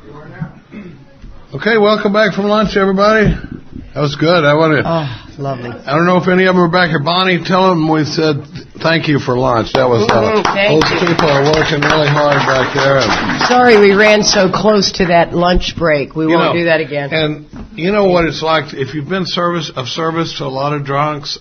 Okay, welcome back from lunch, everybody. That was good. Lovely. I don't know if any of them are back here. Bonnie, tell them we said thank you for lunch. That was those people are working really hard back there. Sorry we ran so close to that lunch break. We won't do that again. And you know what it's like if you've been of service to a lot of drunks.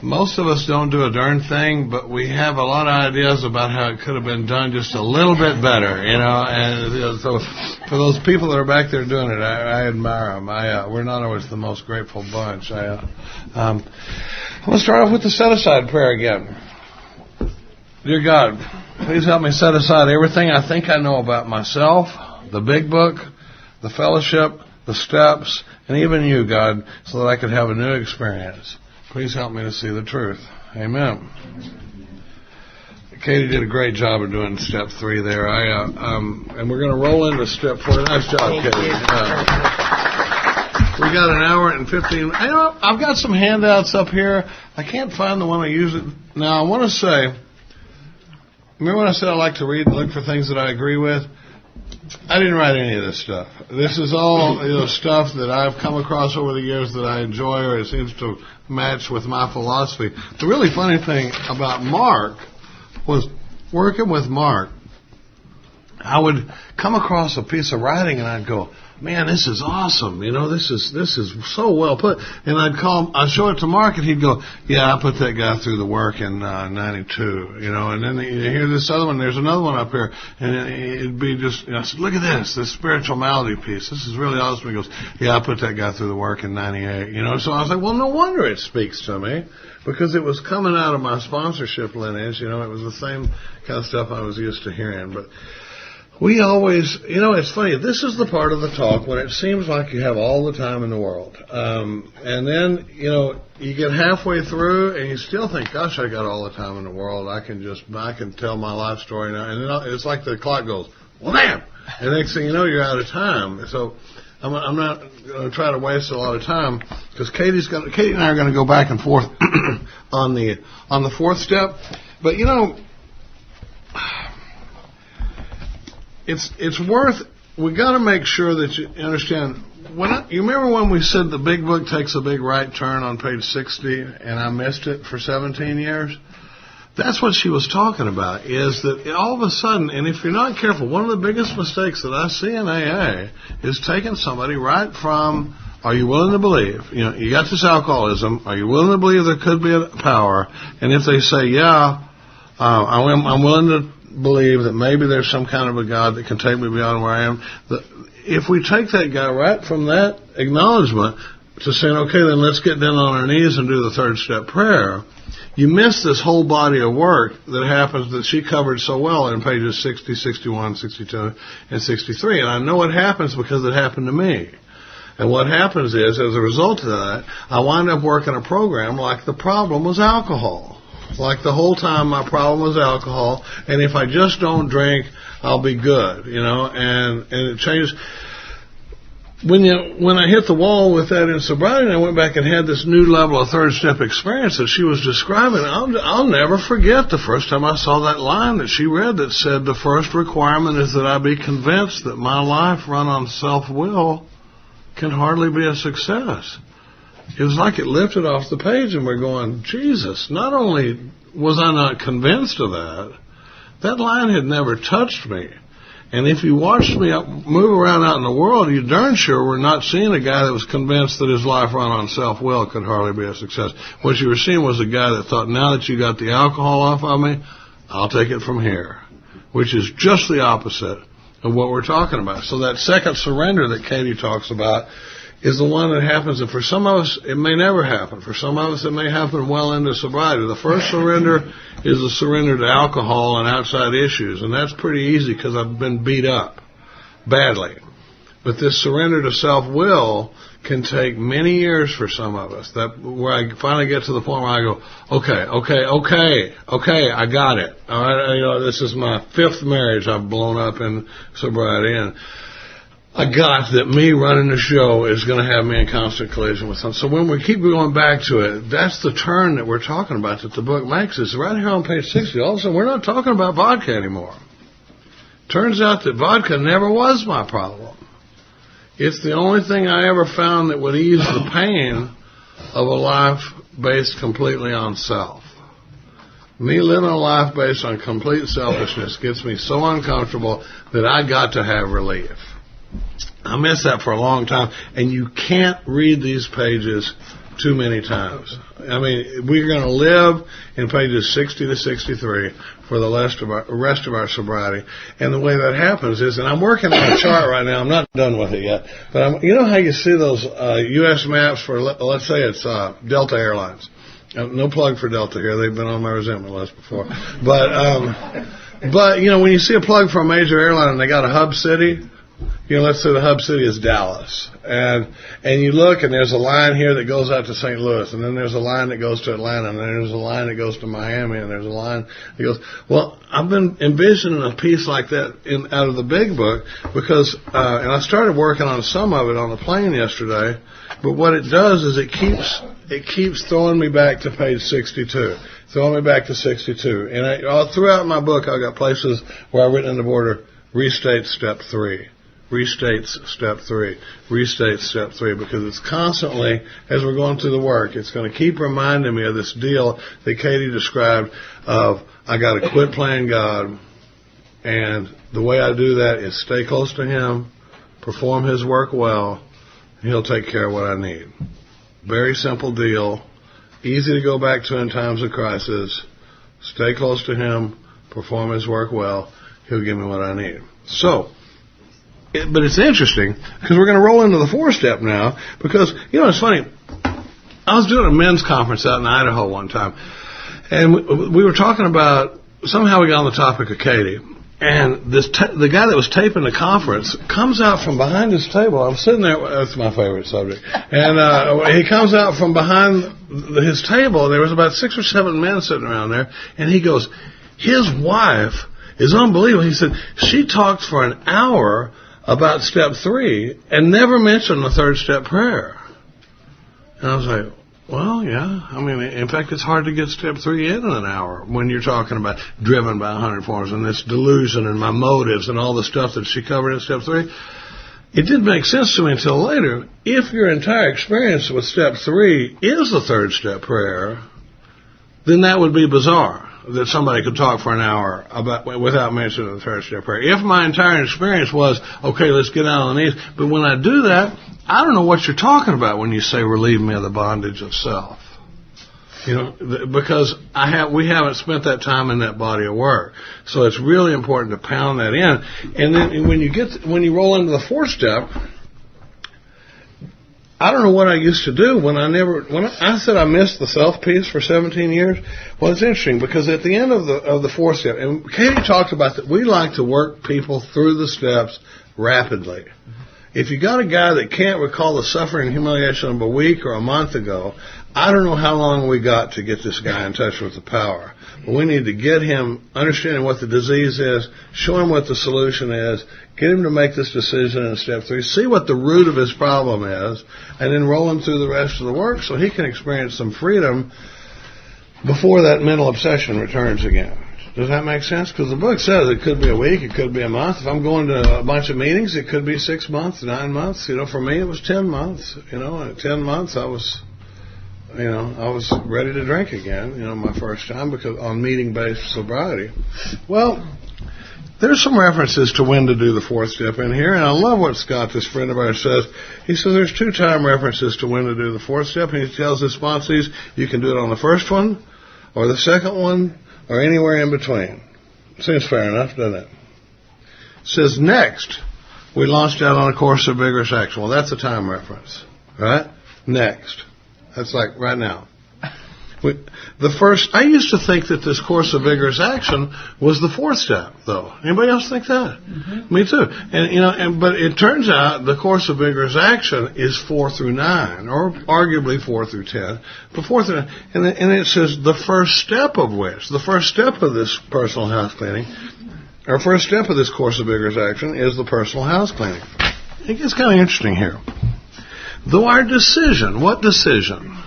Most of us don't do a darn thing, but we have a lot of ideas about how it could have been done just a little bit better, And so, for those people that are back there doing it, I admire them. We're not always the most grateful bunch. I'm going to start off with the set-aside prayer again. Dear God, please help me set aside everything I think I know about myself, the big book, the fellowship, the steps, and even you, God, so that I could have a new experience. Please help me to see the truth. Amen. Katie did a great job of doing step 3 there. And we're going to roll into step 4. Nice job, Katie. We got an hour and 15. I've got some handouts up here. I can't find the one I use it. Now, I want to say, remember when I said I like to read and look for things that I agree with? I didn't write any of this stuff. This is all stuff that I've come across over the years that I enjoy, or it seems to match with my philosophy. The really funny thing about Mark was working with Mark. I would come across a piece of writing and I'd go, man, this is awesome. This is so well put. And I'd show it to Mark and he'd go, yeah, I put that guy through the work in 92, and then you hear this other one, there's another one up here, and it'd be just, I said, look at this spiritual malady piece. This is really awesome. He goes, yeah, I put that guy through the work in 98, So I was like, well, no wonder it speaks to me, because it was coming out of my sponsorship lineage, it was the same kind of stuff I was used to hearing, but we always, it's funny, this is the part of the talk when it seems like you have all the time in the world. And then, you get halfway through and you still think, gosh, I got all the time in the world. I can tell my life story now. And then it's like the clock goes, wham! And next thing you know, you're out of time. So I'm not going to try to waste a lot of time, because Katie and I are going to go back and forth on the fourth step. But, it's worth. We got to make sure that you understand. You remember when we said the big book takes a big right turn on page 60, and I missed it for 17 years? That's what she was talking about. Is that all of a sudden, and if you're not careful, one of the biggest mistakes that I see in AA is taking somebody right from, are you willing to believe? You got this alcoholism. Are you willing to believe there could be a power? And if they say, yeah, I'm willing to believe that maybe there's some kind of a God that can take me beyond where I am. If we take that guy right from that acknowledgement to saying, okay, then let's get down on our knees and do the third step prayer, you miss this whole body of work that happens that she covered so well in pages 60, 61, 62, and 63. And I know it happens because it happened to me. And what happens is, as a result of that, I wind up working a program like the problem was alcohol. Like the whole time my problem was alcohol, and if I just don't drink, I'll be good, and it changes. When I hit the wall with that in sobriety, and I went back and had this new level of third step experience that she was describing, I'll never forget the first time I saw that line that she read that said, the first requirement is that I be convinced that my life run on self-will can hardly be a success. It was like it lifted off the page, and we're going, Jesus, not only was I not convinced of that line had never touched me. And if you watched me move around out in the world, you darn sure were not seeing a guy that was convinced that his life run on self-will could hardly be a success. What you were seeing was a guy that thought, now that you got the alcohol off of me, I'll take it from here, which is just the opposite of what we're talking about. So that second surrender that Katie talks about is the one that happens, and for some of us, it may never happen. For some of us, it may happen well into sobriety. The first surrender is a surrender to alcohol and outside issues, and that's pretty easy because I've been beat up badly. But this surrender to self-will can take many years for some of us, where I finally get to the point where I go, okay, I got it. All right, this is my 5th marriage I've blown up in sobriety, and I got that me running the show is going to have me in constant collision with something. So when we keep going back to it, that's the turn that we're talking about that the book makes. It's right here on page 60. All of a sudden, we're not talking about vodka anymore. Turns out that vodka never was my problem. It's the only thing I ever found that would ease the pain of a life based completely on self. Me living a life based on complete selfishness gets me so uncomfortable that I got to have relief. I missed that for a long time, and you can't read these pages too many times. I mean, we're going to live in pages 60 to 63 for the rest of our sobriety. And the way that happens is, and I'm working on a chart right now. I'm not done with it yet. But you know how you see those U.S. maps for, let's say it's Delta Airlines. No plug for Delta here. They've been on my resentment list before. But you know, when you see a plug for a major airline and they got a hub city, you know, let's say the hub city is Dallas, and you look and there's a line here that goes out to St. Louis, and then there's a line that goes to Atlanta, and then there's a line that goes to Miami, and there's a line that goes. Well, I've been envisioning a piece like that out of the Big Book because, and I started working on some of it on the plane yesterday. But what it does is it keeps throwing me back to page 62, throwing me back to 62, and all throughout my book I've got places where I've written in the border restates step 3. Restates step 3, restates step 3, because it's constantly, as we're going through the work, it's going to keep reminding me of this deal that Katie described of, I got to quit playing God, and the way I do that is stay close to Him, perform His work well, and He'll take care of what I need. Very simple deal, easy to go back to in times of crisis, stay close to Him, perform His work well, He'll give me what I need. So, but it's interesting, because we're going to roll into the 4-step now, because, you know, it's funny, I was doing a men's conference out in Idaho one time, and we were talking about, somehow we got on the topic of Katie, and the guy that was taping the conference comes out from behind his table. I was sitting there, that's my favorite subject, and he comes out from behind his table, there was about 6 or 7 men sitting around there, and he goes, his wife is unbelievable. He said, she talked for an hour about step 3 and never mentioned the 3rd step prayer. And I was like, well, yeah. I mean, in fact, it's hard to get step 3 in an hour when you're talking about driven by 100 forms and this delusion and my motives and all the stuff that she covered in step 3. It didn't make sense to me until later. If your entire experience with step 3 is the 3rd step prayer, then that would be bizarre that somebody could talk for an hour without mentioning the 3rd step prayer. If my entire experience was, okay, let's get out on the knees, but when I do that, I don't know what you're talking about when you say relieve me of the bondage of self. You know, because we haven't spent that time in that body of work. So it's really important to pound that in. And then when you roll into the 4th step, I don't know what I used to do when I said I missed the self piece for 17 years. Well, it's interesting because at the end of the 4th step, and Katie talked about that, we like to work people through the steps rapidly. If you got a guy that can't recall the suffering and humiliation of a week or a month ago, I don't know how long we got to get this guy in touch with the power. But we need to get him understanding what the disease is, show him what the solution is, get him to make this decision in step 3, see what the root of his problem is, and then roll him through the rest of the work so he can experience some freedom before that mental obsession returns again. Does that make sense? Because the book says it could be a week, it could be a month. If I'm going to a bunch of meetings, it could be 6 months, 9 months. You know, for me, it was 10 months. You know, and at 10 months, I was ready to drink again, you know, my first time, because on meeting-based sobriety. Well, there's some references to when to do the 4th step in here, and I love what Scott, this friend of ours, says. He says there's 2 time references to when to do the 4th step, and he tells his sponsees you can do it on the first one, or the 2nd one, or anywhere in between. Seems fair enough, doesn't it? It says, next, we launched out on a course of vigorous action. Well, that's a time reference, right? Next. That's like right now. I used to think that this course of vigorous action was the 4th step, though. Anybody else think that? Mm-hmm. Me too. And you know, but it turns out the course of vigorous action is 4 through 9, or arguably 4 through 10. But 4 through 9, and it says the first step of this personal house cleaning, or first step of this course of vigorous action is the personal house cleaning. It gets kind of interesting here. Though our decision, what decision?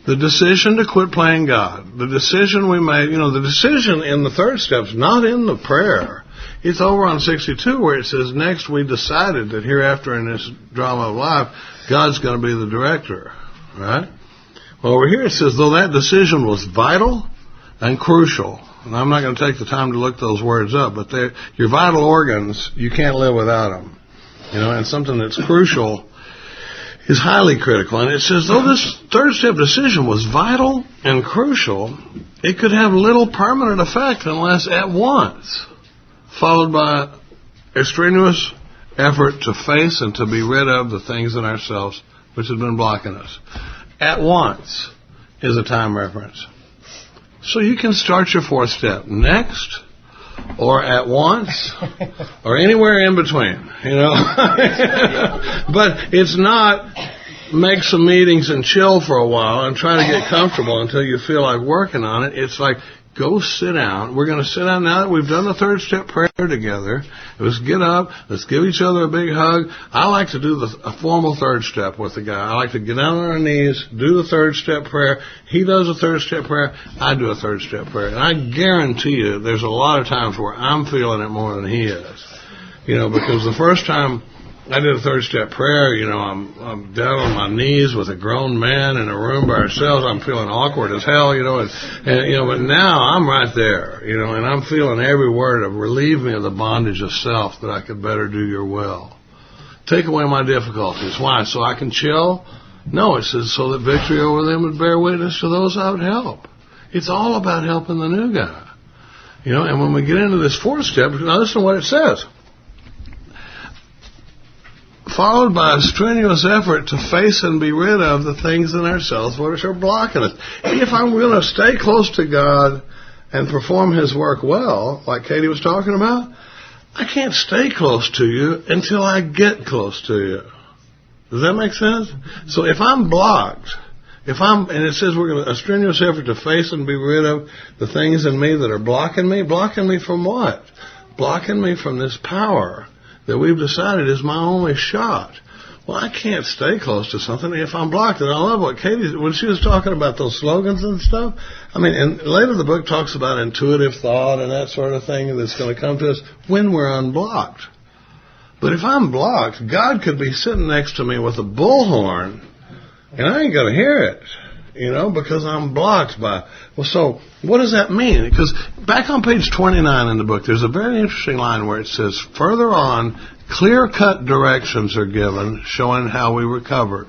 The decision to quit playing God. The decision we made, you know, the decision in the 3rd step is not in the prayer. It's over on 62 where it says, next we decided that hereafter in this drama of life, God's going to be the director, right? Well, over here it says, though that decision was vital and crucial, and I'm not going to take the time to look those words up, but your vital organs, you can't live without them. And something that's crucial is highly critical. And it says, though this third step decision was vital and crucial, it could have little permanent effect unless at once followed by a strenuous effort to face and to be rid of the things in ourselves which have been blocking us. At once is a time reference. So you can start your fourth step next, or at once, or anywhere in between, But it's not make some meetings and chill for a while and try to get comfortable until you feel like working on it. It's like, go sit down. We're going to sit down now that we've done the third step prayer together. Let's get up. Let's give each other a big hug. I like to do a formal third step with the guy. I like to get down on our knees, do the third step prayer. He does a third step prayer. I do a third step prayer. And I guarantee you there's a lot of times where I'm feeling it more than he is. Because the first time I did a third step prayer, I'm down on my knees with a grown man in a room by ourselves. I'm feeling awkward as hell, but now I'm right there, and I'm feeling every word of relieve me of the bondage of self that I could better do your will. Take away my difficulties. Why? So I can chill? No, it says so that victory over them would bear witness to those I would help. It's all about helping the new guy. And when we get into this fourth step, now listen to what it says. Followed by a strenuous effort to face and be rid of the things in ourselves which are blocking us. If I'm going to stay close to God and perform His work well, like Katie was talking about, I can't stay close to you until I get close to you. Does that make sense? So if I'm blocked, and it says we're going to a strenuous effort to face and be rid of the things in me that are blocking me from what? Blocking me from this power that we've decided is my only shot. Well, I can't stay close to something if I'm blocked. And I love what Katie, when she was talking about those slogans and stuff, and later the book talks about intuitive thought and that sort of thing that's going to come to us when we're unblocked. But if I'm blocked, God could be sitting next to me with a bullhorn, and I ain't going to hear it. Because I'm blocked by... Well, so what does that mean? Because back on page 29 in the book, there's a very interesting line where it says, further on, clear-cut directions are given showing how we recovered.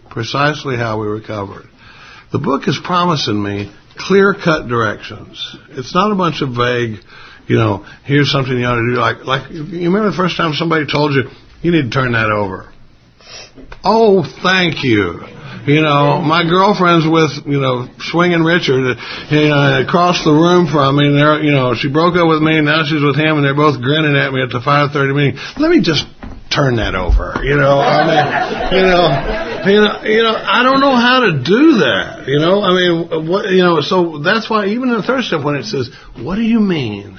Precisely how we recovered. The book is promising me clear-cut directions. It's not a bunch of vague, here's something you ought to do. Like you remember the first time somebody told you, you need to turn that over. Oh, thank you. My girlfriend's with, Swinging Richard, across the room from me, and they're, she broke up with me, and now she's with him, and they're both grinning at me at the 5:30 meeting. Let me just turn that over, I don't know how to do that, so that's why even in the third step when it says, what do you mean,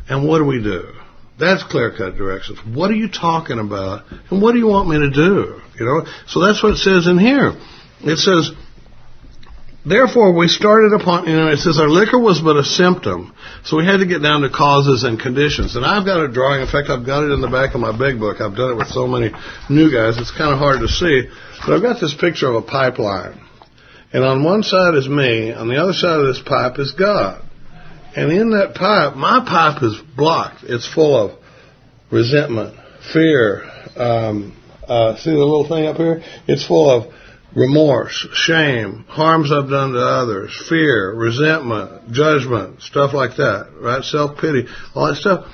and what do we do? That's clear-cut directions. What are you talking about, and what do you want me to do? So that's what it says in here. It says, therefore we started upon, it says our liquor was but a symptom. So we had to get down to causes and conditions. And I've got a drawing. In fact, I've got it in the back of my big book. I've done it with so many new guys. It's kind of hard to see. But I've got this picture of a pipeline. And on one side is me. On the other side of this pipe is God. And in that pipe, my pipe is blocked. It's full of resentment, fear. See the little thing up here? It's full of remorse, shame, harms I've done to others, fear, resentment, judgment, stuff like that, right? Self-pity, all that stuff.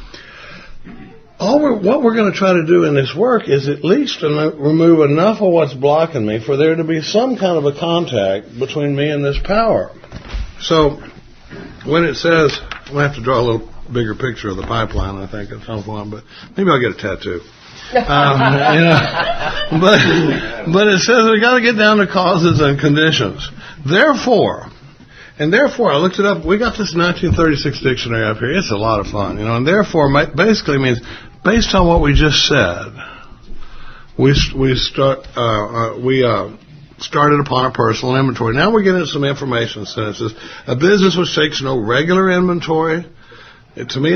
What we're going to try to do in this work is at least remove enough of what's blocking me for there to be some kind of a contact between me and this power. So when it says, I'm going to have to draw a little bigger picture of the pipeline, I think, at some point, but maybe I'll get a tattoo. But it says we got to get down to causes and conditions. Therefore, I looked it up. We got this 1936 dictionary up here. It's a lot of fun, And therefore basically means based on what we just said, we started upon a personal inventory. Now we're getting some information sentences. A business which takes no regular inventory to me,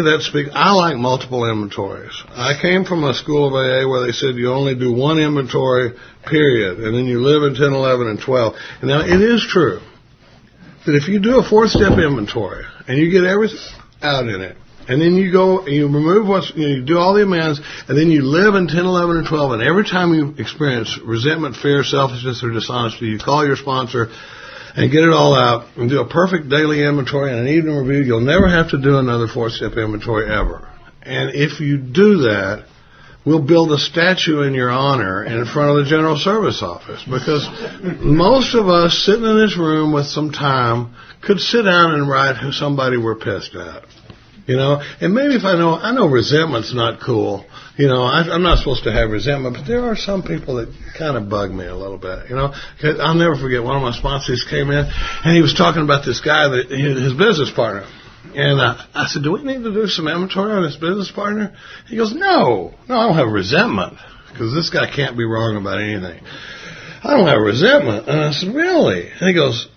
I like multiple inventories. I came from a school of AA where they said you only do one inventory, period, and then you live in 10, 11, and 12. And now, it is true that if you do a 4-step inventory and you get everything out in it, and then you go and you remove you do all the amends, and then you live in 10, 11, and 12, and every time you experience resentment, fear, selfishness, or dishonesty, you call your sponsor and get it all out and do a perfect daily inventory and an evening review, you'll never have to do another 4-step inventory ever. And if you do that, we'll build a statue in your honor in front of the General Service Office, because most of us sitting in this room with some time could sit down and write who somebody we're pissed at. And maybe if I know resentment's not cool. I'm not supposed to have resentment, but there are some people that kind of bug me a little bit, 'Cause I'll never forget, one of my sponsors came in, and he was talking about this guy, his business partner. And I said, do we need to do some inventory on this business partner? He goes, no, I don't have resentment, because this guy can't be wrong about anything. I don't have resentment. And I said, really? And he goes,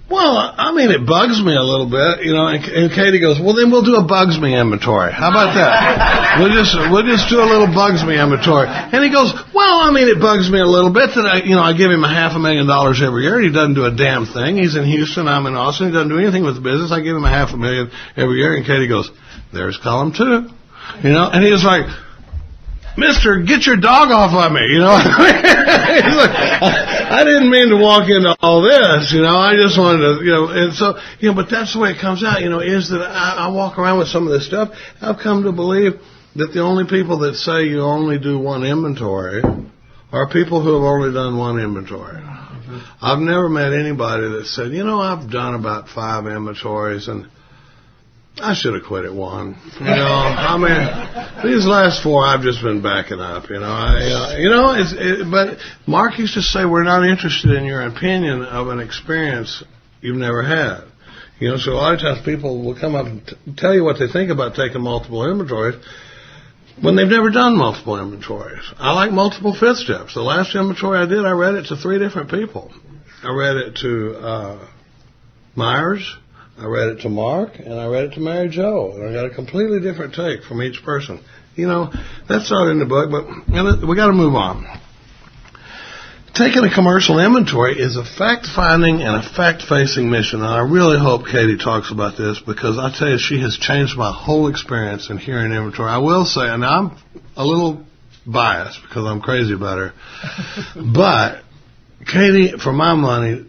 well, it bugs me a little bit, and Katie goes, well, then we'll do a bugs me inventory. How about that? We'll just do a little bugs me inventory. And he goes, well, it bugs me a little bit that I give him $500,000 every year. He doesn't do a damn thing. He's in Houston, I'm in Austin. He doesn't do anything with the business. I give him $500,000 every year. And Katie goes, there's column 2, and he was like, Mister, get your dog off of me, He's like, I didn't mean to walk into all this, I just wanted to, and so, but that's the way it comes out, is that I walk around with some of this stuff. I've come to believe that the only people that say you only do one inventory are people who have only done one inventory. Mm-hmm. I've never met anybody that said, I've done about 5 inventories and I should have quit at 1. These last 4 I've just been backing up. But Mark used to say we're not interested in your opinion of an experience you've never had. So a lot of times people will come up and tell you what they think about taking multiple inventories when they've never done multiple inventories. I like multiple 5th steps. The last inventory I did, I read it to 3 different people. I read it to Myers, I read it to Mark, and I read it to Mary Jo, and I got a completely different take from each person. That's not in the book, but we got to move on. Taking a commercial inventory is a fact-finding and a fact-facing mission, and I really hope Katie talks about this, because I tell you, she has changed my whole experience in hearing inventory. I will say, and I'm a little biased because I'm crazy about her, but Katie, for my money,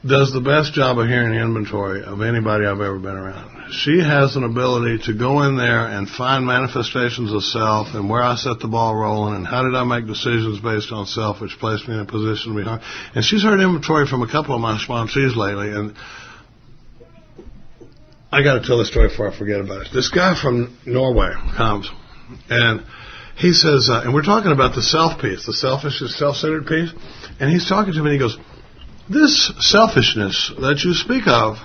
does the best job of hearing inventory of anybody I've ever been around. She has an ability to go in there and find manifestations of self and where I set the ball rolling and how did I make decisions based on self, which placed me in a position to be hard. And she's heard inventory from a couple of my sponsees lately, and I got to tell this story before I forget about it. This guy from Norway comes, and he says, and we're talking about the self piece, the selfish, self-centered piece, and he's talking to me and he goes, this selfishness that you speak of,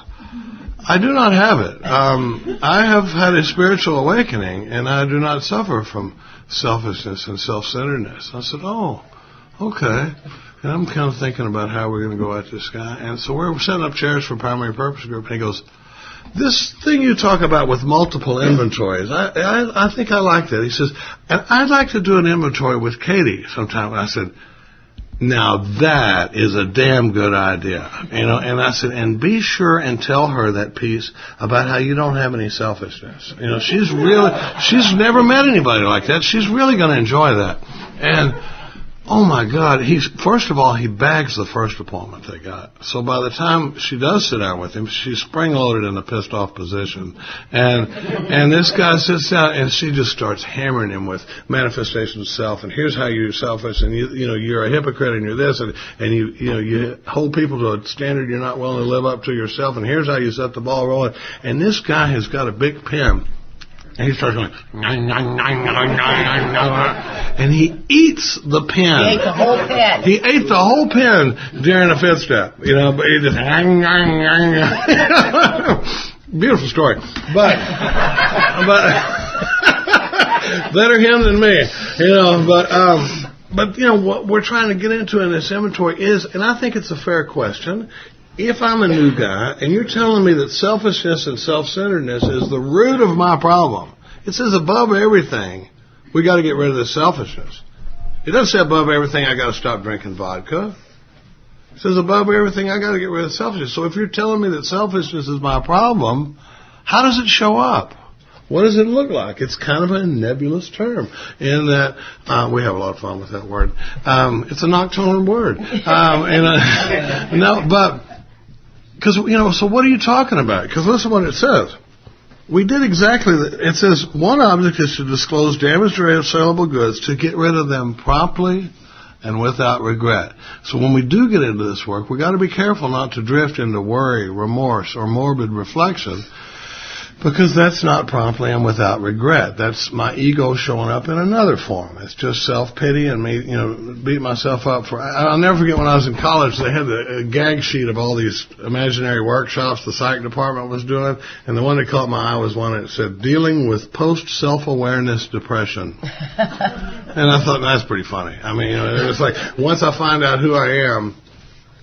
I do not have it. I have had a spiritual awakening, and I do not suffer from selfishness and self-centeredness. I said, oh, okay. And I'm kind of thinking about how we're going to go at this guy. And so we're setting up chairs for Primary Purpose Group, and he goes, this thing you talk about with multiple inventories, I think I like that. He says, and I'd like to do an inventory with Katie sometime. And I said, now that is a damn good idea, and I said, and be sure and tell her that piece about how you don't have any selfishness. She's never met anybody like that. She's really going to enjoy that. And oh my God, first of all, he bags the first appointment they got. So by the time she does sit down with him, she's spring-loaded in a pissed-off position. And this guy sits down, and she just starts hammering him with manifestations of self, and here's how you're selfish, and you're a hypocrite, and you're this, and you hold people to a standard you're not willing to live up to yourself, and here's how you set the ball rolling. And this guy has got a big pen. And he starts going, and he eats the pen. He ate the whole pen. He ate the whole pen during the 5th step. But he just, beautiful story. But better him than me, But what we're trying to get into in this inventory is, and I think it's a fair question, if I'm a new guy and you're telling me that selfishness and self-centeredness is the root of my problem, it says above everything, we got to get rid of this selfishness. It doesn't say above everything, I got to stop drinking vodka. It says above everything, I got to get rid of selfishness. So if you're telling me that selfishness is my problem, how does it show up? What does it look like? It's kind of a nebulous term in that we have a lot of fun with that word. It's a nocturnal word. No, but because so what are you talking about? Because listen to what it says. We did exactly that. It says one object is to disclose damaged or saleable goods to get rid of them promptly and without regret. So when we do get into this work, we got to be careful not to drift into worry, remorse, or morbid reflection, because that's not promptly and without regret. That's my ego showing up in another form. It's just self-pity and me, beat myself up for. I'll never forget when I was in college, they had a gag sheet of all these imaginary workshops the psych department was doing, and the one that caught my eye was one that said, dealing with post-self-awareness depression. And I thought, that's pretty funny. I mean, it was like, once I find out who I am,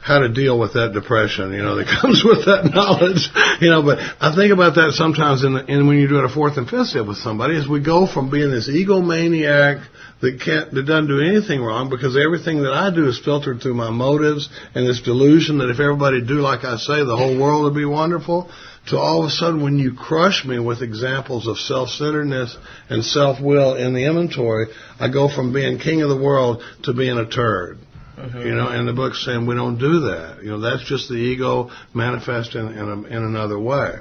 how to deal with that depression, that comes with that knowledge, but I think about that sometimes in when you're doing a fourth and fifth step with somebody, is we go from being this egomaniac that doesn't do anything wrong because everything that I do is filtered through my motives and this delusion that if everybody do like I say, the whole world would be wonderful, to all of a sudden when you crush me with examples of self-centeredness and self-will in the inventory, I go from being king of the world to being a turd. And the book's saying we don't do that. That's just the ego manifest in another way.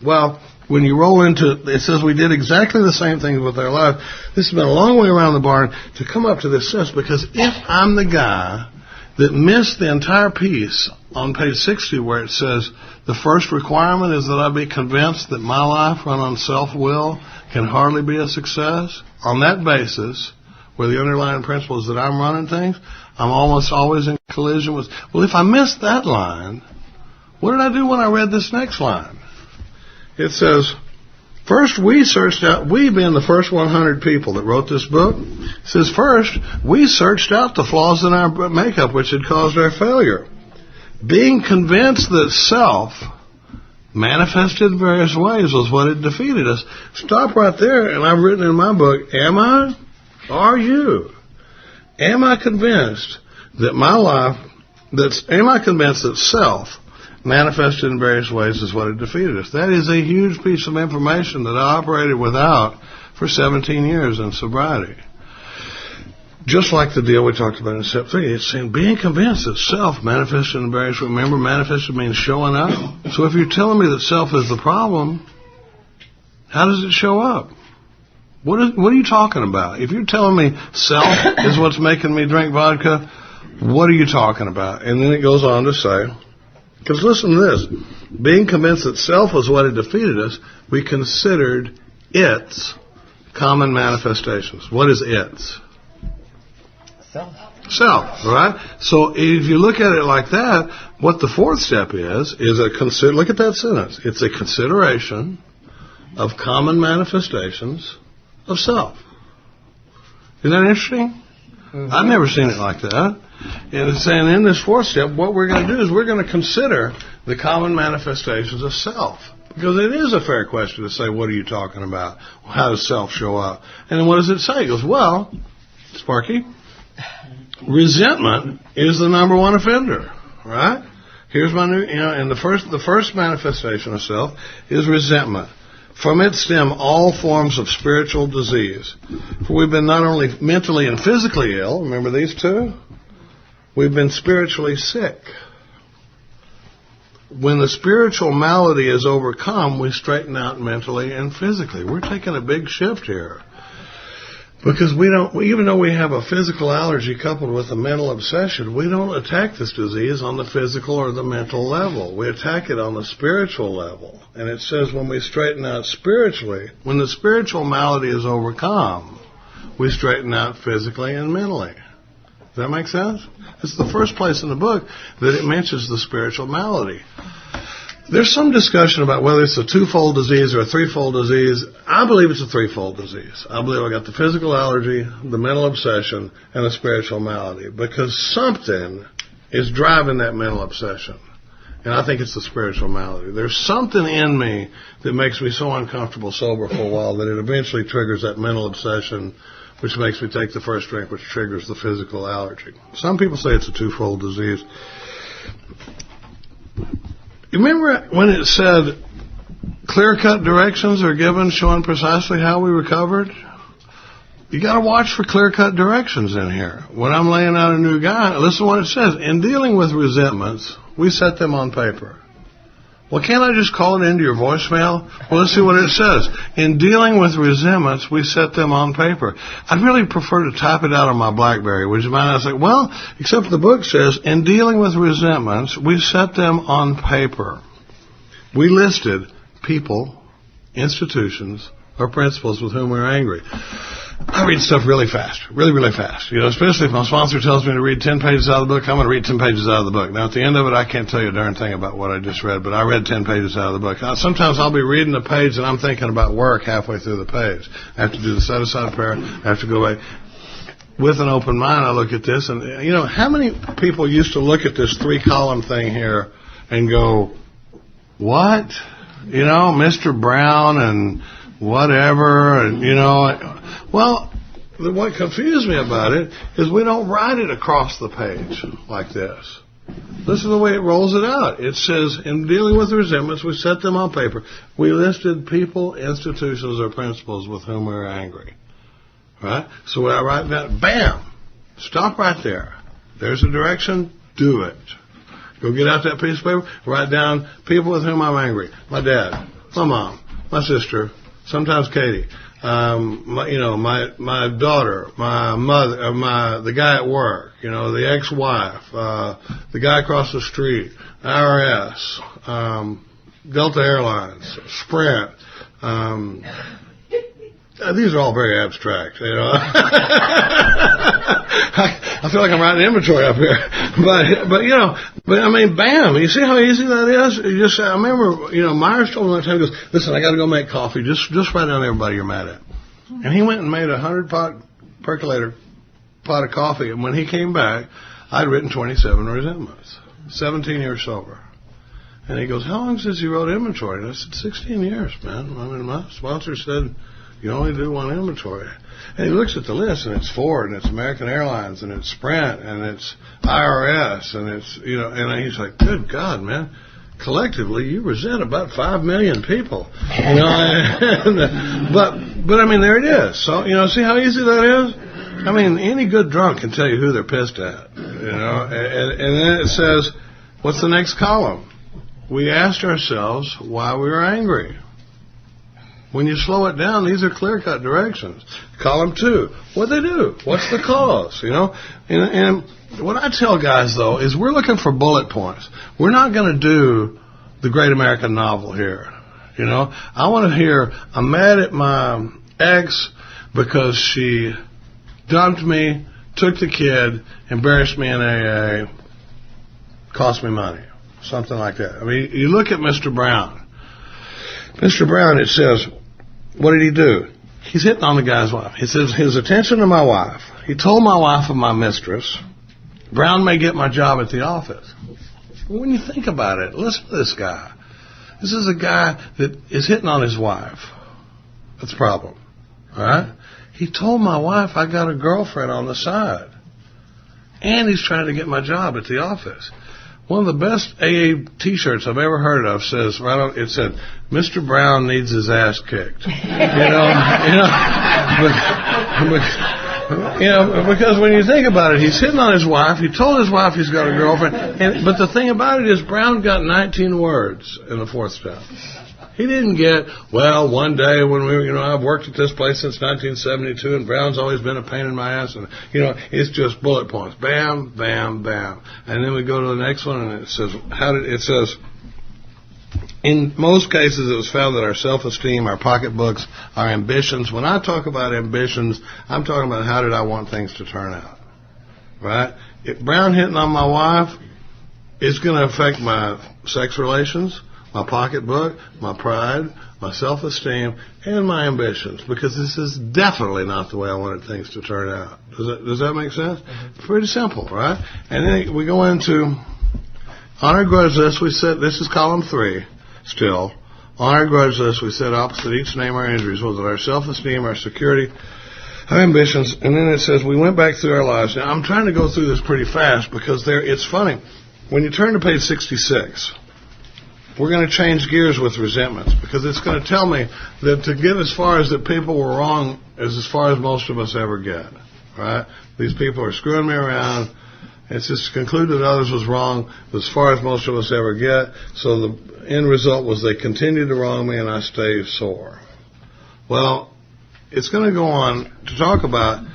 Well, when you roll into it says we did exactly the same things with our life. This has been a long way around the barn to come up to this sense, because if I'm the guy that missed the entire piece on page 60 where it says the first requirement is that I be convinced that my life run on self-will can hardly be a success, on that basis, where the underlying principle is that I'm running things, I'm almost always in collision with, well, if I missed that line, what did I do when I read this next line? It says, first we searched out, we being the first 100 people that wrote this book, it says first we searched out the flaws in our makeup which had caused our failure. Being convinced that self manifested in various ways was what had defeated us. Stop right there, and I've written in my book, am I? Are you? Am I convinced that am I convinced that self manifested in various ways is what had defeated us? That is a huge piece of information that I operated without for 17 years in sobriety. Just like the deal we talked about in step 3, it's saying being convinced that self manifested in various ways. Remember, manifested means showing up. So if you're telling me that self is the problem, how does it show up? What are you talking about? If you're telling me self is what's making me drink vodka, what are you talking about? And then it goes on to say, because listen to this, being convinced that self was what had defeated us, we considered its common manifestations. What is its? Self, right? So if you look at it like that, what the fourth step is look at that sentence. It's a consideration of common manifestations of self. Isn't that interesting? Mm-hmm. I've never seen it like that. And it's saying in this fourth step, what we're going to do is we're going to consider the common manifestations of self. Because it is a fair question to say, what are you talking about? How does self show up? And then what does it say? It goes, well, Sparky, resentment is the number one offender, right? Here's my new, and the first manifestation of self is resentment. From it stem all forms of spiritual disease. For we've been not only mentally and physically ill, remember these two? We've been spiritually sick. When the spiritual malady is overcome, we straighten out mentally and physically. We're taking a big shift here. Because even though we have a physical allergy coupled with a mental obsession, we don't attack this disease on the physical or the mental level. We attack it on the spiritual level. And it says when we straighten out spiritually, when the spiritual malady is overcome, we straighten out physically and mentally. Does that make sense? It's the first place in the book that it mentions the spiritual malady. There's some discussion about whether it's a twofold disease or a threefold disease. I believe it's a threefold disease. I believe I got the physical allergy, the mental obsession, and the spiritual malady, because something is driving that mental obsession. And I think it's the spiritual malady. There's something in me that makes me so uncomfortable sober for a while that it eventually triggers that mental obsession, which makes me take the first drink, which triggers the physical allergy. Some people say it's a twofold disease. You remember when it said clear-cut directions are given showing precisely how we recovered? You got to watch for clear-cut directions in here. When I'm laying out a new guy, listen to what it says. In dealing with resentments, we set them on paper. Well, can't I just call it into your voicemail? Well, let's see what it says. In dealing with resentments, we set them on paper. I'd really prefer to type it out on my BlackBerry. Would you mind? I was like, well, except the book says, in dealing with resentments, we set them on paper. We listed people, institutions, or principles with whom we're angry. I read stuff really fast, really fast. Especially if my sponsor tells me to read 10 pages out of the book, I'm going to read 10 pages out of the book. Now, at the end of it, I can't tell you a darn thing about what I just read, but I read 10 pages out of the book. Sometimes I'll be reading a page and I'm thinking about work halfway through the page. I have to do the set-aside prayer. I have to go away. With an open mind, I look at this, and, how many people used to look at this 3-column thing here and go, what? Mr. Brown and whatever, and, well, what confused me about it is we don't write it across the page like this. Listen to the way it rolls it out. It says, in dealing with resentments, we set them on paper. We listed people, institutions, or principles with whom we were angry. Right? So when I write that, bam! Stop right there. There's a direction. Do it. Go get out that piece of paper, write down people with whom I'm angry. My dad, my mom, my sister, sometimes Katie, my daughter, my mother, the guy at work, the ex-wife, the guy across the street, IRS, Delta Airlines, Sprint. These are all very abstract, I feel like I'm writing inventory up here, but I mean, bam! You see how easy that is? I remember, Myers told me one time, he goes, "Listen, I got to go make coffee. Just write down everybody you're mad at." And he went and made a 100-pot percolator pot of coffee, and when he came back, I'd written 27 resentments, 17 years sober. And he goes, "How long since you wrote inventory?" And I said, 16 years, man. I mean, my sponsor said, you only do one inventory. And he looks at the list, and it's Ford, and it's American Airlines, and it's Sprint, and it's IRS, and it's, and he's like, good God, man, collectively you resent about 5 million people. But I mean, there it is. So, see how easy that is? I mean, any good drunk can tell you who they're pissed at, and then it says, what's the next column? We asked ourselves why we were angry. When you slow it down, these are clear-cut directions. Column 2, what'd they do? What's the cause? And what I tell guys, though, is we're looking for bullet points. We're not going to do the great American novel here. I want to hear, I'm mad at my ex because she dumped me, took the kid, embarrassed me in AA, cost me money. Something like that. I mean, you look at Mr. Brown. Mr. Brown, it says, what did he do? He's hitting on the guy's wife. He says, his attention to my wife. He told my wife of my mistress. Brown may get my job at the office. When you think about it, listen to this guy. This is a guy that is hitting on his wife. That's a problem. All right? He told my wife I got a girlfriend on the side. And he's trying to get my job at the office. One of the best AA T-shirts I've ever heard of says, it said, Mr. Brown needs his ass kicked. Because when you think about it, he's hitting on his wife. He told his wife he's got a girlfriend. But the thing about it is Brown got 19 words in the 4th step. He didn't get, well, one day when I've worked at this place since 1972 and Brown's always been a pain in my ass. And, it's just bullet points. Bam, bam, bam. And then we go to the next one and it says, in most cases it was found that our self-esteem, our pocketbooks, our ambitions, when I talk about ambitions, I'm talking about how did I want things to turn out. Right? If Brown hitting on my wife, it's going to affect my sex relations, my pocketbook, my pride, my self-esteem, and my ambitions, because this is definitely not the way I wanted things to turn out. Does that make sense? Mm-hmm. Pretty simple, right? And then we go into, On our grudge list, we said, this is column 3 still. On our grudge list, we said opposite each name our injuries. Was it our self-esteem, our security, our ambitions? And then it says we went back through our lives. Now, I'm trying to go through this pretty fast because it's funny. When you turn to page 66, we're going to change gears with resentments because it's going to tell me that to get as far as that people were wrong is as far as most of us ever get. Right? These people are screwing me around. It's just concluded that others was wrong as far as most of us ever get. So the end result was they continued to wrong me and I stayed sore. Well, it's going to go on to talk about